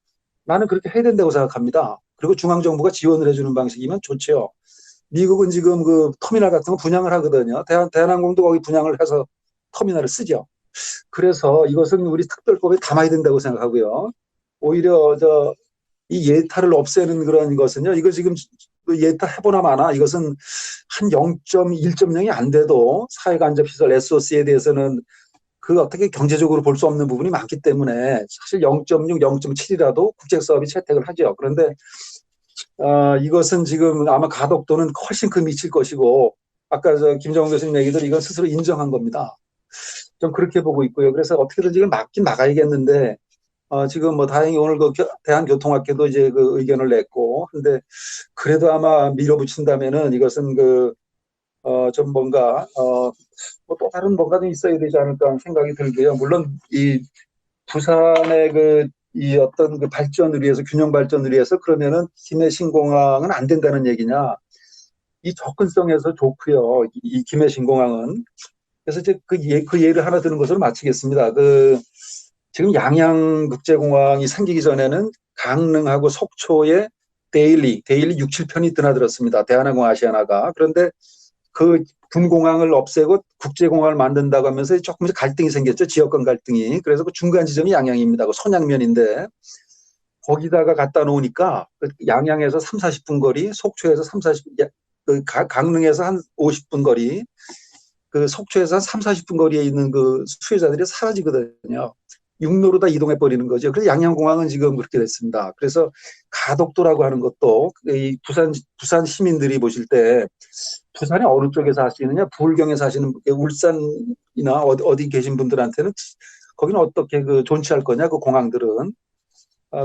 나는 그렇게 해야 된다고 생각합니다. 그리고 중앙정부가 지원을 해주는 방식이면 좋죠. 미국은 지금 그 터미널 같은 거 분양을 하거든요. 대한항공도 거기 분양을 해서 터미널을 쓰죠. 그래서 이것은 우리 특별법에 담아야 된다고 생각하고요. 오히려 이 예타를 없애는 그런 것은요. 이거 지금 예타 해보나 마나 이것은 한 0.1.0이 안 돼도 사회간접시설 SOC에 대해서는 그 어떻게 경제적으로 볼 수 없는 부분이 많기 때문에 사실 0.6, 0.7이라도 국제사업이 채택을 하죠. 그런데 이것은 지금 아마 가덕도는 훨씬 큰 미칠 것이고 아까 김정은 교수님 얘기들 이건 스스로 인정한 겁니다. 좀 그렇게 보고 있고요. 그래서 어떻게든 지금 막긴 막아야겠는데 지금 뭐 다행히 오늘 그 대한교통학회도 이제 그 의견을 냈고 근데 그래도 아마 밀어붙인다면은 이것은 좀 뭔가 뭐 또 다른 뭔가 좀 있어야 되지 않을까 하는 생각이 들고요. 물론 이 부산의 이 어떤 그 발전을 위해서 균형 발전을 위해서 그러면은 김해신공항은 안 된다는 얘기냐? 이 접근성에서 좋고요. 이 김해신공항은 그래서 이제 그 예를 하나 드는 것으로 마치겠습니다. 지금 양양국제공항이 생기기 전에는 강릉하고 속초에 데일리 6, 7편이 드나들었습니다. 대한항공 아시아나가. 그런데 그 분공항을 없애고 국제공항을 만든다고 하면서 조금씩 갈등이 생겼죠. 지역 간 갈등이. 그래서 그 중간 지점이 양양입니다. 그 손양면인데 거기다가 갖다 놓으니까 양양에서 3, 40분 거리, 속초에서 40, 강릉에서 한 50분 거리, 속초에서 한 3, 40분 거리에 있는 그 수혜자들이 사라지거든요. 육로로 다 이동해 버리는 거죠. 그래서 양양공항은 지금 그렇게 됐습니다. 그래서 가덕도라고 하는 것도 이 부산 시민들이 보실 때 부산의 어느 쪽에 사시느냐, 부울경에 사시는 울산이나 어디 계신 분들한테는 거기는 어떻게 존치할 거냐, 그 공항들은.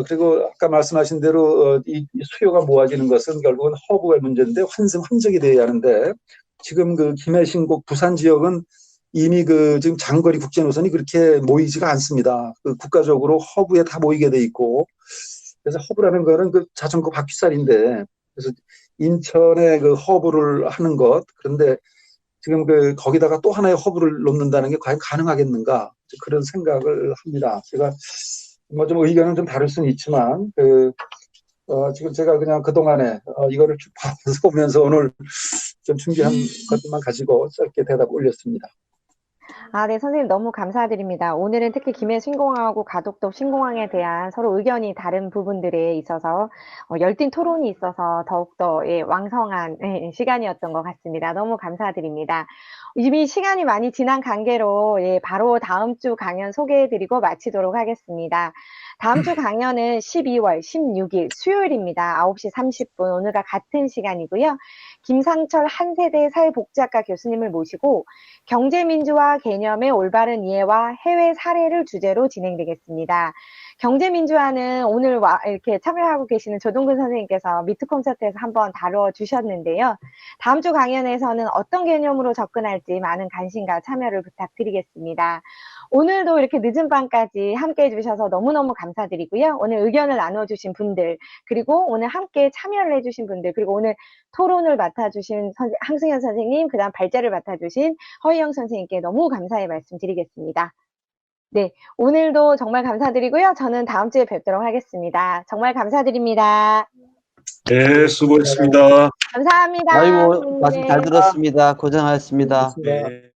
그리고 아까 말씀하신 대로 이 수요가 모아지는 것은 결국은 허브의 문제인데 환적이 돼야 하는데 지금 김해신곡 부산 지역은 이미 지금 장거리 국제 노선이 그렇게 모이지가 않습니다. 국가적으로 허브에 다 모이게 돼 있고 그래서 허브라는 거는 자전거 바퀴살인데 그래서 인천에 허브를 하는 것 그런데 지금 거기다가 또 하나의 허브를 놓는다는 게 과연 가능하겠는가 그런 생각을 합니다. 제가 뭐 좀 의견은 좀 다를 수는 있지만 지금 제가 그냥 그동안에 이거를 쭉 보면서 오늘 좀 준비한 것만 가지고 짧게 대답 올렸습니다. 네, 선생님 너무 감사드립니다. 오늘은 특히 김해 신공항하고 가덕도 신공항에 대한 서로 의견이 다른 부분들에 있어서 열띤 토론이 있어서 더욱더 왕성한 시간이었던 것 같습니다. 너무 감사드립니다. 이미 시간이 많이 지난 관계로 바로 다음 주 강연 소개해드리고 마치도록 하겠습니다. 다음 주 강연은 12월 16일 수요일입니다. 9시 30분 오늘과 같은 시간이고요. 김상철 한세대 사회복지학과 교수님을 모시고 경제민주화 개념의 올바른 이해와 해외 사례를 주제로 진행되겠습니다. 경제민주화는 오늘 이렇게 참여하고 계시는 조동근 선생님께서 미트 콘서트에서 한번 다뤄주셨는데요. 다음 주 강연에서는 어떤 개념으로 접근할지 많은 관심과 참여를 부탁드리겠습니다. 오늘도 이렇게 늦은 밤까지 함께 해주셔서 너무너무 감사드리고요. 오늘 의견을 나눠주신 분들, 그리고 오늘 함께 참여를 해주신 분들, 그리고 오늘 토론을 맡아주신 항승현 선생님, 그 다음 발제를 맡아주신 허희영 선생님께 너무 감사의 말씀 드리겠습니다. 네, 오늘도 정말 감사드리고요. 저는 다음 주에 뵙도록 하겠습니다. 정말 감사드립니다. 네, 수고했습니다. 감사합니다. 아이고, 말씀 잘 들었습니다. 고생하셨습니다. 고맙습니다. 네.